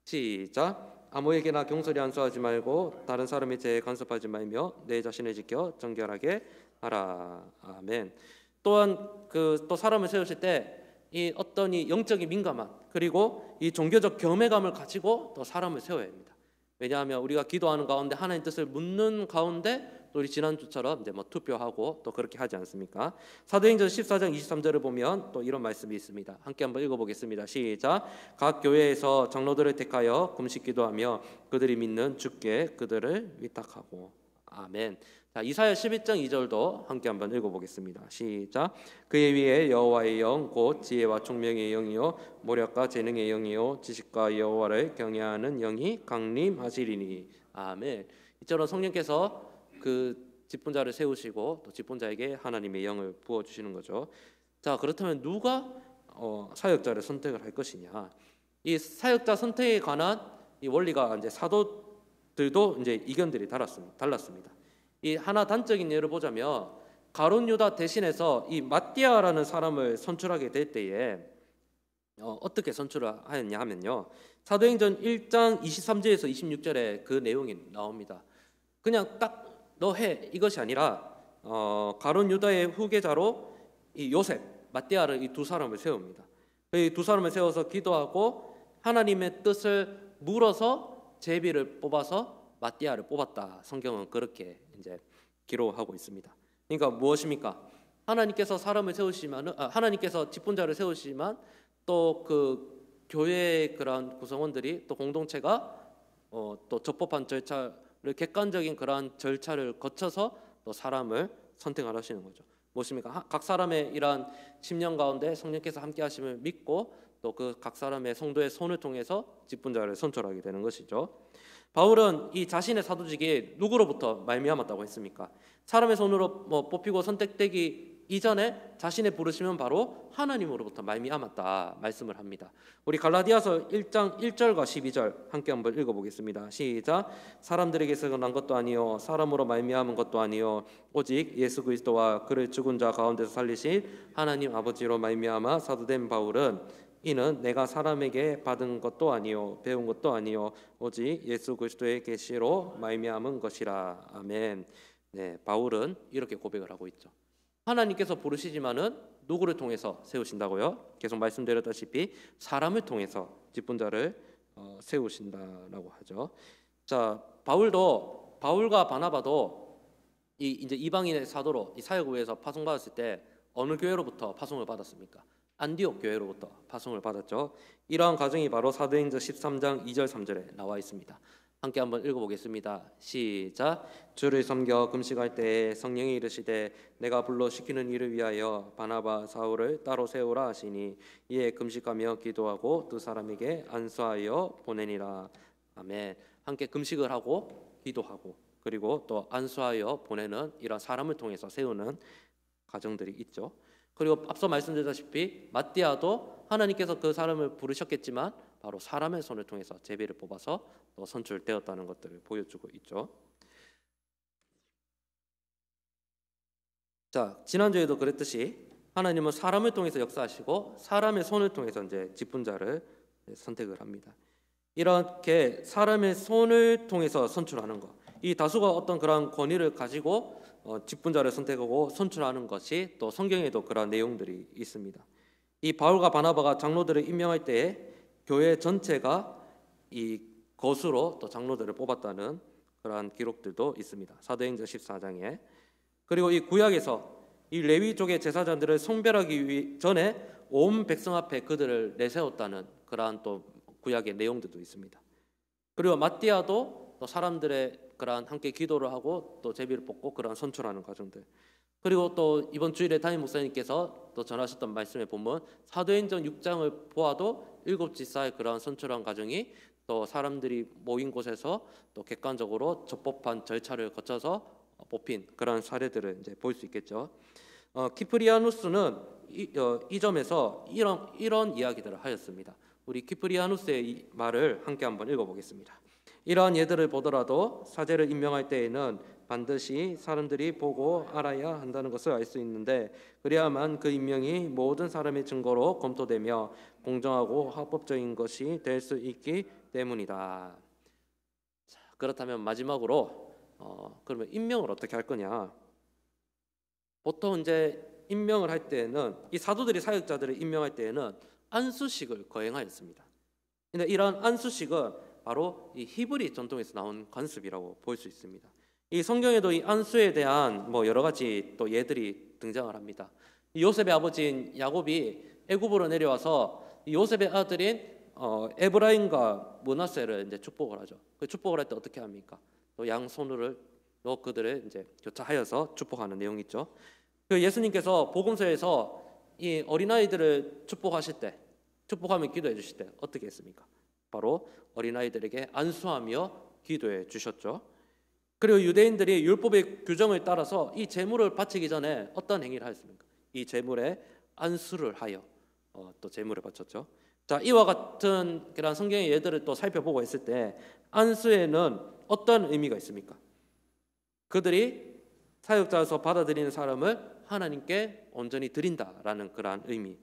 시작. 아무에게나 경솔히 안수하지 말고 다른 사람의 죄에 간섭하지 말며 내 자신을 지켜 정결하게 하라. 아멘. 또한 또 사람을 세우실 때 이 어떤 이 영적인 민감함 그리고 이 종교적 겸허감을 가지고 또 사람을 세워야 합니다. 왜냐하면 우리가 기도하는 가운데 하나님 뜻을 묻는 가운데 또 우리 지난주처럼 이제 투표하고 또 그렇게 하지 않습니까? 사도행전 14장 23절을 보면 또 이런 말씀이 있습니다. 함께 한번 읽어보겠습니다. 시작. 각 교회에서 장로들을 택하여 금식 기도하며 그들이 믿는 주께 그들을 위탁하고. 아멘. 자, 이사야 11장 2절도 함께 한번 읽어보겠습니다. 시작. 그의 위에 여호와의 영 곧 지혜와 총명의 영이요 모략과 재능의 영이요 지식과 여호와를 경외하는 영이 강림하시리니. 아멘. 이처럼 성령께서 그 직분자를 세우시고 또 직분자에게 하나님의 영을 부어 주시는 거죠. 자, 그렇다면 누가 사역자를 선택을 할 것이냐? 이 사역자 선택에 관한 이 원리가 이제 사도들도 이제 이견들이 달랐습니다. 이 하나 단적인 예를 보자면 가룟 유다 대신해서 이 마띠아라는 사람을 선출하게 될 때에 어떻게 선출을 하였냐 하면요, 사도행전 1장 23절에서 26절에 그 내용이 나옵니다. 그냥 딱 너 해 이것이 아니라 가룟 유다의 후계자로 이 요셉, 마띠아를 이 두 사람을 세웁니다. 이 두 사람을 세워서 기도하고 하나님의 뜻을 물어서 제비를 뽑아서 마띠아를 뽑았다. 성경은 그렇게 이제 기록하고 있습니다. 그러니까 무엇입니까? 하나님께서 사람을 세우시면 하나님께서 직분자를 세우시지만 또 그 교회의 그런 구성원들이 또 공동체가 또 적법한 절차를 객관적인 그러한 절차를 거쳐서 또 사람을 선택하시는 거죠. 무엇입니까? 각 사람의 이러한 심령 가운데 성령께서 함께 하심을 믿고 또 그 각 사람의 성도의 손을 통해서 직분자를 선출하게 되는 것이죠. 바울은 이 자신의 사도직이 누구로부터 말미암았다고 했습니까? 사람의 손으로 뽑히고 선택되기 이전에 자신의 부르심은 바로 하나님으로부터 말미암았다 말씀을 합니다. 우리 갈라디아서 1장 1절과 12절 함께 한번 읽어보겠습니다. 시작. 사람들에게서 난 것도 아니요 사람으로 말미암은 것도 아니요 오직 예수 그리스도와 그를 죽은 자 가운데서 살리신 하나님 아버지로 말미암아 사도된 바울은 이는 내가 사람에게 받은 것도 아니요 배운 것도 아니요 오직 예수 그리스도의 계시로 말미암은 것이라. 아멘. 네, 바울은 이렇게 고백을 하고 있죠. 하나님께서 부르시지만은 누구를 통해서 세우신다고요? 계속 말씀드렸다시피 사람을 통해서 직분자를 세우신다라고 하죠. 자, 바울과 바나바도 이제 이방인의 사도로 이 사역을 위해서 파송받았을 때 어느 교회로부터 파송을 받았습니까? 안디옥 교회로부터 파송을 받았죠. 이러한 과정이 바로 사도행전 13장 2절 3절에 나와 있습니다. 함께 한번 읽어보겠습니다. 시작. 주를 섬겨 금식할 때에 성령이 이르시되 내가 불러 시키는 일을 위하여 바나바 사울을 따로 세우라 하시니 이에 금식하며 기도하고 두 사람에게 안수하여 보내니라. 아멘. 함께 금식을 하고 기도하고 그리고 또 안수하여 보내는 이런 사람을 통해서 세우는 과정들이 있죠. 그리고 앞서 말씀드렸다시피 마띠아도 하나님께서 그 사람을 부르셨겠지만 바로 사람의 손을 통해서 제비를 뽑아서 또 선출되었다는 것들을 보여주고 있죠. 자, 지난주에도 그랬듯이 하나님은 사람을 통해서 역사하시고 사람의 손을 통해서 이제 직분자를 선택을 합니다. 이렇게 사람의 손을 통해서 선출하는 것, 이 다수가 어떤 그런 권위를 가지고 직분자를 선택하고 선출하는 것이 또 성경에도 그런 내용들이 있습니다. 이 바울과 바나바가 장로들을 임명할 때에 교회 전체가 이 거수로 또 장로들을 뽑았다는 그러한 기록들도 있습니다. 사도행전 14장에. 그리고 이 구약에서 이 레위족의 제사장들을 성별하기 전에 온 백성 앞에 그들을 내세웠다는 그러한 또 구약의 내용들도 있습니다. 그리고 마띠아도 또 사람들의 그러한 함께 기도를 하고 또 제비를 뽑고 그러한 선출하는 과정들. 그리고 또 이번 주일에 담임 목사님께서 또 전하셨던 말씀에 보면 사도행전 6장을 보아도 7지사의 그러한 선출한 과정이 또 사람들이 모인 곳에서 또 객관적으로 적법한 절차를 거쳐서 뽑힌 그런 사례들을 이제 볼 수 있겠죠. 키프리아누스는 이 점에서 이런 이야기들을 하였습니다. 우리 키프리아누스의 이 말을 함께 한번 읽어보겠습니다. 이러한 예들을 보더라도 사제를 임명할 때에는 반드시 사람들이 보고 알아야 한다는 것을 알 수 있는데 그래야만 그 임명이 모든 사람의 증거로 검토되며 공정하고 합법적인 것이 될 수 있기 때문이다. 자, 그렇다면 마지막으로 그러면 임명을 어떻게 할 거냐? 보통 이제 임명을 할 때에는 이 사도들이 사역자들을 임명할 때에는 안수식을 거행하였습니다. 근데 이러한 안수식은 바로 이 히브리 전통에서 나온 관습이라고 볼 수 있습니다. 이 성경에도 이 안수에 대한 여러 가지 또 예들이 등장을 합니다. 이 요셉의 아버지인 야곱이 애굽으로 내려와서 이 요셉의 아들인 에브라임과 므낫세를 이제 축복을 하죠. 그 축복을 할 때 어떻게 합니까? 또 양손을 그들을 이제 교차하여서 축복하는 내용이 있죠. 그 예수님께서 복음서에서 이 어린아이들을 축복하실 때, 축복하며 기도해 주실 때 어떻게 했습니까? 바로 어린아이들에게 안수하며 기도해 주셨죠. 그리고 유대인들이 율법의 규정을 따라서 이 제물을 바치기 전에 어떤 행위를 하였습니까? 이 제물에 안수를 하여 또 제물을 바쳤죠. 자, 이와 같은 그런 성경의 예들을 또 살펴보고 있을 때 안수에는 어떤 의미가 있습니까? 그들이 사역자로서 받아들이는 사람을 하나님께 온전히 드린다라는 그러한 의미.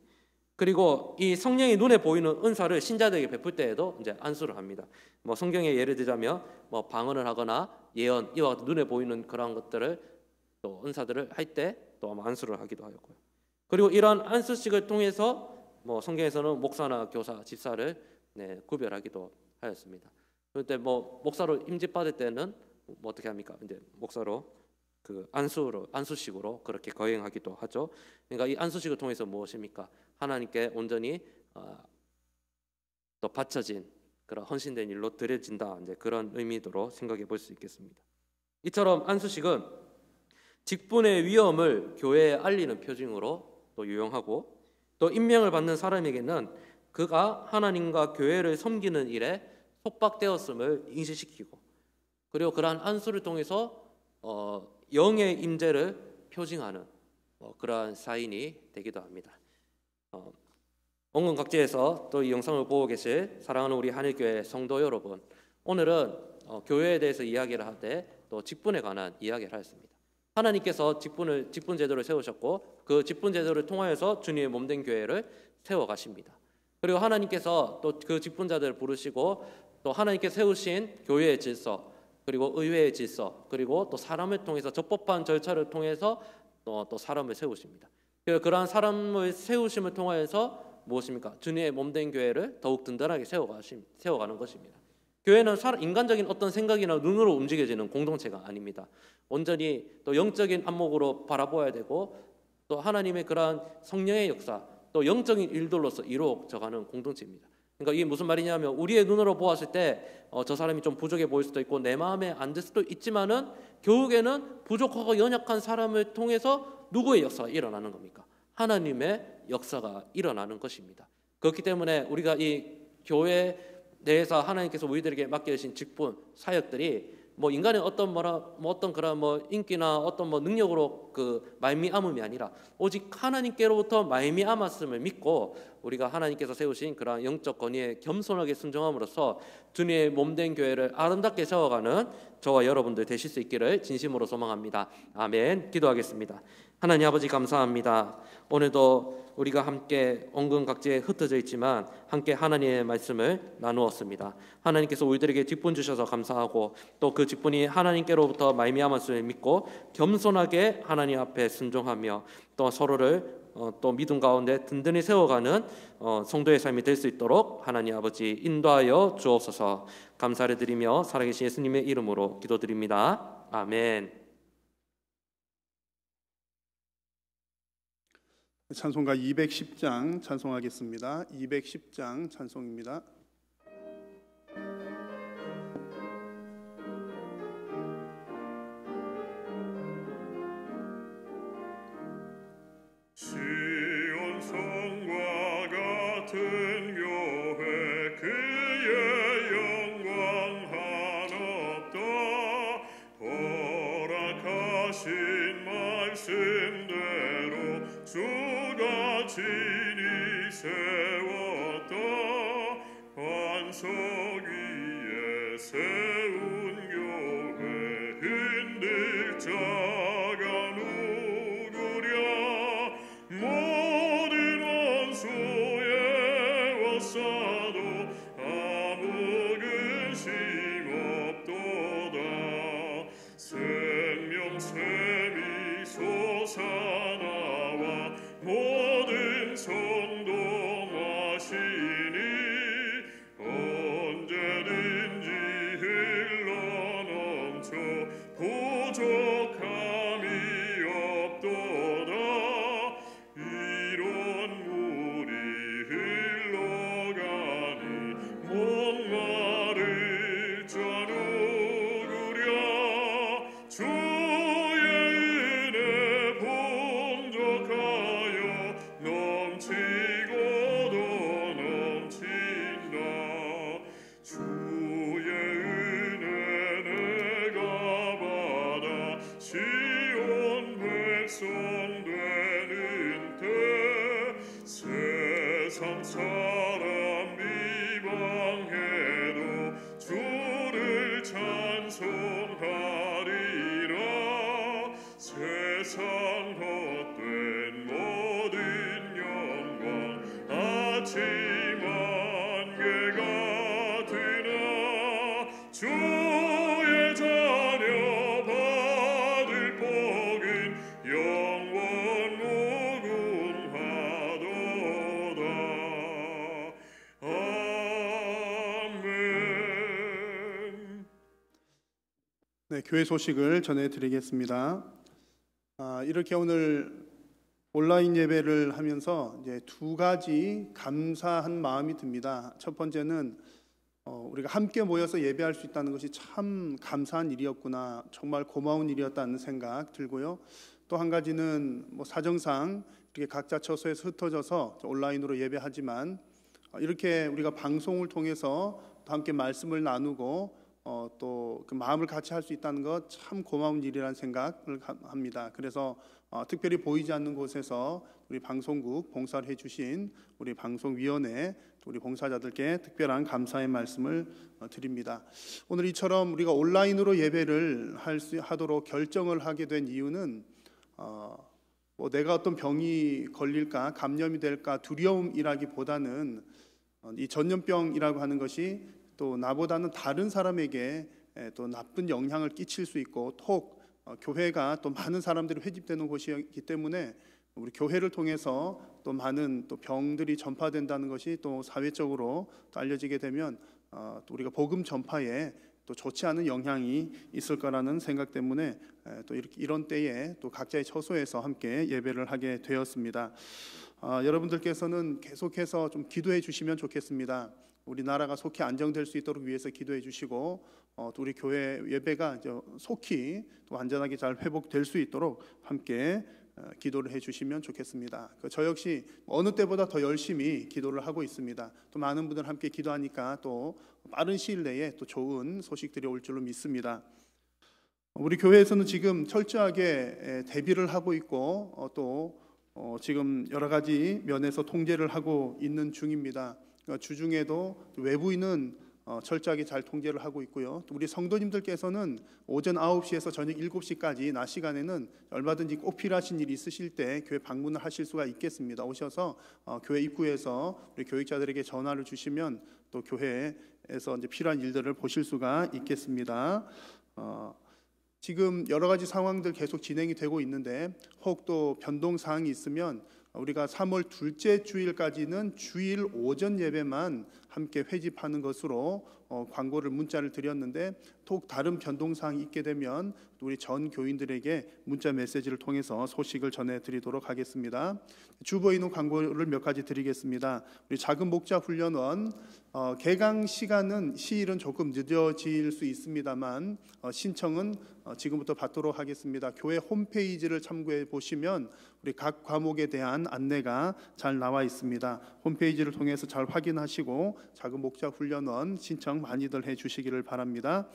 그리고 이 성령이 눈에 보이는 은사를 신자들에게 베풀 때에도 이제 안수를 합니다. 뭐 성경에 예를 들자면 뭐 방언을 하거나 예언 이와 같은 눈에 보이는 그러한 것들을 또 은사들을 할 때 또 안수를 하기도 하였고요. 그리고 이런 안수식을 통해서 뭐 성경에서는 목사나 교사, 집사를 구별하기도 하였습니다. 그때 뭐 목사로 임직받을 때는 뭐 어떻게 합니까? 이제 목사로 그 안수식으로 그렇게 거행하기도 하죠. 그러니까 이 안수식을 통해서 무엇입니까? 하나님께 온전히 또 바쳐진 그런 헌신된 일로 드려진다. 이제 그런 의미로 생각해 볼 수 있겠습니다. 이처럼 안수식은 직분의 위엄을 교회에 알리는 표징으로 또 유용하고, 또 임명을 받는 사람에게는 그가 하나님과 교회를 섬기는 일에 속박되었음을 인식시키고, 그리고 그러한 안수를 통해서 영의 임재를 표징하는 그러한 사인이 되기도 합니다. 원근 각지에서 또 이 영상을 보고 계실 사랑하는 우리 한일교회 성도 여러분, 오늘은 교회에 대해서 이야기를 하되 또 직분에 관한 이야기를 하였습니다. 하나님께서 직분 제도를 세우셨고 그 직분 제도를 통하여서 주님의 몸된 교회를 세워가십니다. 그리고 하나님께서 또 그 직분자들을 부르시고 또 하나님께서 세우신 교회의 질서, 그리고 의회의 질서, 그리고 또 사람을 통해서 적법한 절차를 통해서 또 사람을 세우십니다. 그러한 사람을 세우심을 통하여서 무엇입니까? 주님의 몸된 교회를 더욱 든든하게 세워가는 것입니다. 교회는 인간적인 어떤 생각이나 눈으로 움직여지는 공동체가 아닙니다. 온전히 또 영적인 안목으로 바라보아야 되고, 또 하나님의 그러한 성령의 역사, 또 영적인 일들로서 이루어져가는 공동체입니다. 그러니까 이게 무슨 말이냐면, 우리의 눈으로 보았을 때 저 사람이 좀 부족해 보일 수도 있고 내 마음에 안 들 수도 있지만은 결국에는 부족하고 연약한 사람을 통해서 누구의 역사가 일어나는 겁니까? 하나님의 역사가 일어나는 것입니다. 그렇기 때문에 우리가 이 교회 내에서 하나님께서 우리들에게 맡겨주신 직분, 사역들이 뭐 인간의 어떤 그런 인기나 어떤 능력으로 그 말미암음이 아니라 오직 하나님께로부터 말미암았음을 믿고 우리가 하나님께서 세우신 그러한 영적 권위에 겸손하게 순종함으로써 주님의 몸된 교회를 아름답게 세워가는 저와 여러분들 되실 수 있기를 진심으로 소망합니다. 아멘. 기도하겠습니다. 하나님 아버지 감사합니다. 오늘도 우리가 함께 원근각지에 흩어져 있지만 함께 하나님의 말씀을 나누었습니다. 하나님께서 우리들에게 직분 주셔서 감사하고 또 그 직분이 하나님께로부터 말미암았음을 믿고 겸손하게 하나님 앞에 순종하며 또 서로를 또 믿음 가운데 든든히 세워가는 성도의 삶이 될 수 있도록 하나님 아버지 인도하여 주옵소서. 감사를 드리며 살아계신 예수님의 이름으로 기도드립니다. 아멘. 찬송가 210장 찬송하겠습니다. 210장 찬송입니다. 시온 성과 같은 교회 그의 영광 한없다. 허락하신 말씀대로 주가 친히 세웠다. 반석 위에 세운 교회 흔들 자가 누구랴. 모든 원수에 왔사도 아무 근심 없도다. 생명샘이 솟아나와 모든 성도 마시니 언제든지 흘러넘쳐 부족함이 없도다. 이런 물이 흘러가니 목마를 자 누구랴. 주의 은혜 풍족하여 넘치고도 넘친다. 주의 은혜 내가 받아 시온 백성 되는 때 세상 사람 비방해도 주를 찬송하리라. 세상 헛된 모든 영광 심한 개가 되나 주의 자녀 받을 복은 영원 무궁하도다. 아멘. 네, 교회 소식을 전해드리겠습니다. 이렇게 오늘 온라인 예배를 하면서 이제 두 가지 감사한 마음이 듭니다. 첫 번째는 우리가 함께 모여서 예배할 수 있다는 것이 참 감사한 일이었구나, 정말 고마운 일이었다는 생각 들고요. 또 한 가지는 사정상 이렇게 각자 처소에서 흩어져서 온라인으로 예배하지만 이렇게 우리가 방송을 통해서 또 함께 말씀을 나누고 또 그 마음을 같이 할 수 있다는 것 참 고마운 일이라는 생각을 합니다. 그래서 특별히 보이지 않는 곳에서 우리 방송국 봉사를 해주신 우리 방송위원회 또 우리 봉사자들께 특별한 감사의 말씀을 드립니다. 오늘 이처럼 우리가 온라인으로 예배를 하도록 결정을 하게 된 이유는 내가 어떤 병이 걸릴까, 감염이 될까 두려움이라기보다는 이 전염병이라고 하는 것이 또 나보다는 다른 사람에게 또 나쁜 영향을 끼칠 수 있고 교회가 또 많은 사람들이 회집되는 곳이기 때문에 우리 교회를 통해서 또 많은 또 병들이 전파된다는 것이 또 사회적으로 또 알려지게 되면 또 우리가 복음 전파에 또 좋지 않은 영향이 있을 거라는 생각 때문에 또 이런 때에 또 각자의 처소에서 함께 예배를 하게 되었습니다. 여러분들께서는 계속해서 좀 기도해 주시면 좋겠습니다. 우리나라가 속히 안정될 수 있도록 위해서 기도해 주시고 또 우리 교회 예배가 속히 또 안전하게 잘 회복될 수 있도록 함께 기도를 해주시면 좋겠습니다. 저 역시 어느 때보다 더 열심히 기도를 하고 있습니다. 또 많은 분들 함께 기도하니까 또 빠른 시일 내에 또 좋은 소식들이 올 줄로 믿습니다. 우리 교회에서는 지금 철저하게 대비를 하고 있고 또 지금 여러 가지 면에서 통제를 하고 있는 중입니다. 주중에도 외부인은 철저하게 잘 통제를 하고 있고요. 또 우리 성도님들께서는 오전 9시에서 저녁 7시까지 낮 시간에는 얼마든지 꼭 필요하신 일이 있으실 때 교회 방문을 하실 수가 있겠습니다. 오셔서 교회 입구에서 우리 교육자들에게 전화를 주시면 또 교회에서 이제 필요한 일들을 보실 수가 있겠습니다. 지금 여러 가지 상황들 계속 진행이 되고 있는데 혹 또 변동 사항이 있으면 우리가 3월 둘째 주일까지는 주일 오전 예배만 함께 회집하는 것으로 광고를 문자를 드렸는데 또 다른 변동사항이 있게 되면 우리 전 교인들에게 문자 메시지를 통해서 소식을 전해드리도록 하겠습니다. 주보이는 광고를 몇 가지 드리겠습니다. 우리 작은 목자 훈련원 개강 시일은 조금 늦어질 수 있습니다만 신청은 지금부터 받도록 하겠습니다. 교회 홈페이지를 참고해 보시면 우리 각 과목에 대한 안내가 잘 나와 있습니다. 홈페이지를 통해서 잘 확인하시고 작은 목자 훈련원 신청 많이들 해주시기를 바랍니다.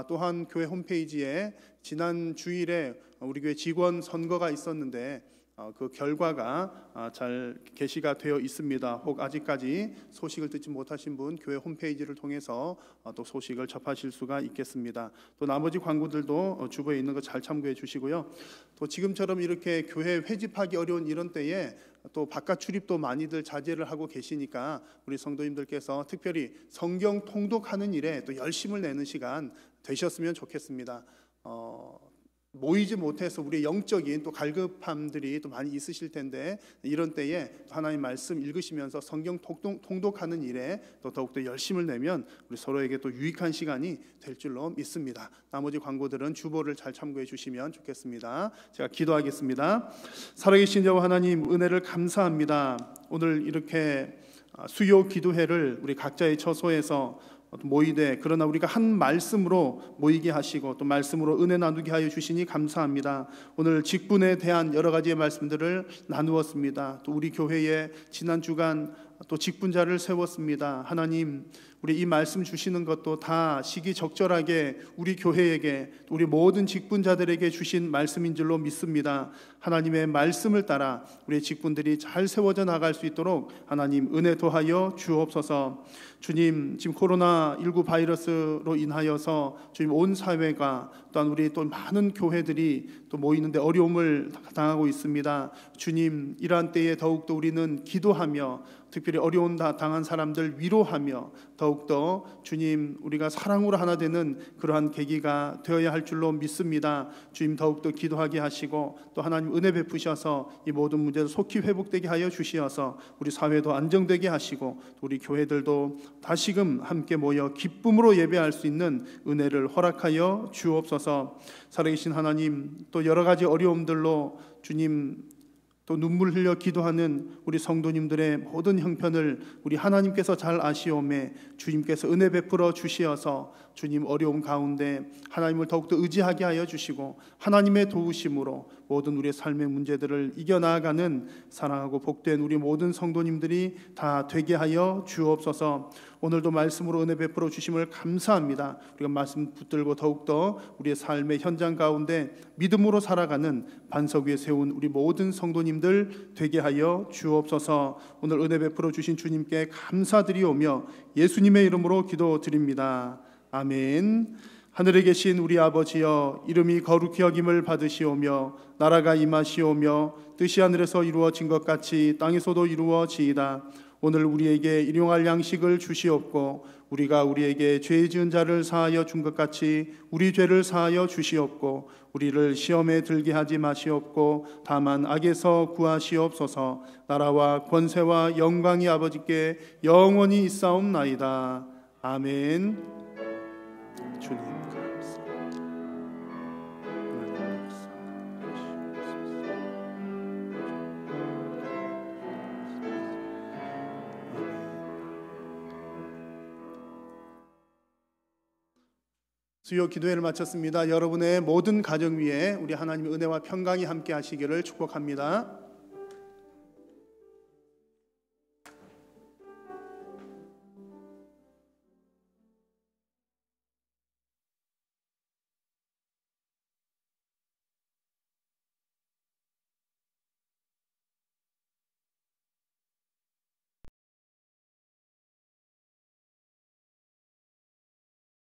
또한 교회 홈페이지에 지난 주일에 우리 교회 직원 선거가 있었는데 그 결과가 잘 게시가 되어 있습니다. 혹 아직까지 소식을 듣지 못하신 분 교회 홈페이지를 통해서 또 소식을 접하실 수가 있겠습니다. 또 나머지 광고들도 주보에 있는 거 잘 참고해 주시고요. 또 지금처럼 이렇게 교회 회집하기 어려운 이런 때에 또 바깥 출입도 많이들 자제를 하고 계시니까 우리 성도님들께서 특별히 성경 통독하는 일에 또 열심을 내는 시간 되셨으면 좋겠습니다. 모이지 못해서 우리의 영적인 또 갈급함들이 또 많이 있으실 텐데 이런 때에 하나님 말씀 읽으시면서 성경 통독하는 일에 또 더욱더 열심을 내면 우리 서로에게 또 유익한 시간이 될 줄로 믿습니다. 나머지 광고들은 주보를 잘 참고해 주시면 좋겠습니다. 제가 기도하겠습니다. 살아계신 여호와 하나님, 은혜를 감사합니다. 오늘 이렇게 수요 기도회를 우리 각자의 처소에서 모이되 그러나 우리가 한 말씀으로 모이게 하시고 또 말씀으로 은혜 나누게 하여 주시니 감사합니다. 오늘 직분에 대한 여러 가지의 말씀들을 나누었습니다. 또 우리 교회에 지난 주간 또 직분자를 세웠습니다. 하나님, 우리 이 말씀 주시는 것도 다 시기적절하게 우리 교회에게, 우리 모든 직분자들에게 주신 말씀인 줄로 믿습니다. 하나님의 말씀을 따라 우리 직분들이 잘 세워져 나갈 수 있도록 하나님 은혜 더하여 주옵소서. 주님, 지금 코로나19 바이러스로 인하여서 주님 온 사회가, 또한 우리 또 많은 교회들이 또 모이는데 어려움을 당하고 있습니다. 주님, 이러한 때에 더욱더 우리는 기도하며 특별히 어려운 당한 사람들 위로하며 더욱더 주님, 우리가 사랑으로 하나 되는 그러한 계기가 되어야 할 줄로 믿습니다. 주님, 더욱더 기도하게 하시고 또 하나님 은혜 베푸셔서 이 모든 문제를 속히 회복되게 하여 주시어서 우리 사회도 안정되게 하시고 우리 교회들도 다시금 함께 모여 기쁨으로 예배할 수 있는 은혜를 허락하여 주옵소서. 살아계신 하나님, 또 여러 가지 어려움들로 주님 또 눈물 흘려 기도하는 우리 성도님들의 모든 형편을 우리 하나님께서 잘 아시오매 주님께서 은혜 베풀어 주시어서 주님 어려움 가운데 하나님을 더욱더 의지하게 하여 주시고 하나님의 도우심으로 모든 우리의 삶의 문제들을 이겨나가는 사랑하고 복된 우리 모든 성도님들이 다 되게 하여 주옵소서. 오늘도 말씀으로 은혜 베풀어 주심을 감사합니다. 우리가 말씀 붙들고 더욱더 우리의 삶의 현장 가운데 믿음으로 살아가는 반석 위에 세운 우리 모든 성도님들 되게 하여 주옵소서. 오늘 은혜 베풀어 주신 주님께 감사드리오며 예수님의 이름으로 기도드립니다. 아멘. 하늘에 계신 우리 아버지여, 이름이 거룩히 여김을 받으시오며 나라가 임하시오며 뜻이 하늘에서 이루어진 것 같이 땅에서도 이루어지이다. 오늘 우리에게 일용할 양식을 주시옵고 우리가 우리에게 죄 지은 자를 사하여 준 것 같이 우리 죄를 사하여 주시옵고 우리를 시험에 들게 하지 마시옵고 다만 악에서 구하시옵소서. 나라와 권세와 영광이 아버지께 영원히 있사옵나이다. 아멘. 주님 감사합니다. 수요 기도회를 마쳤습니다. 여러분의 모든 가정 위에 우리 하나님의 은혜와 평강이 함께 하시기를 축복합니다.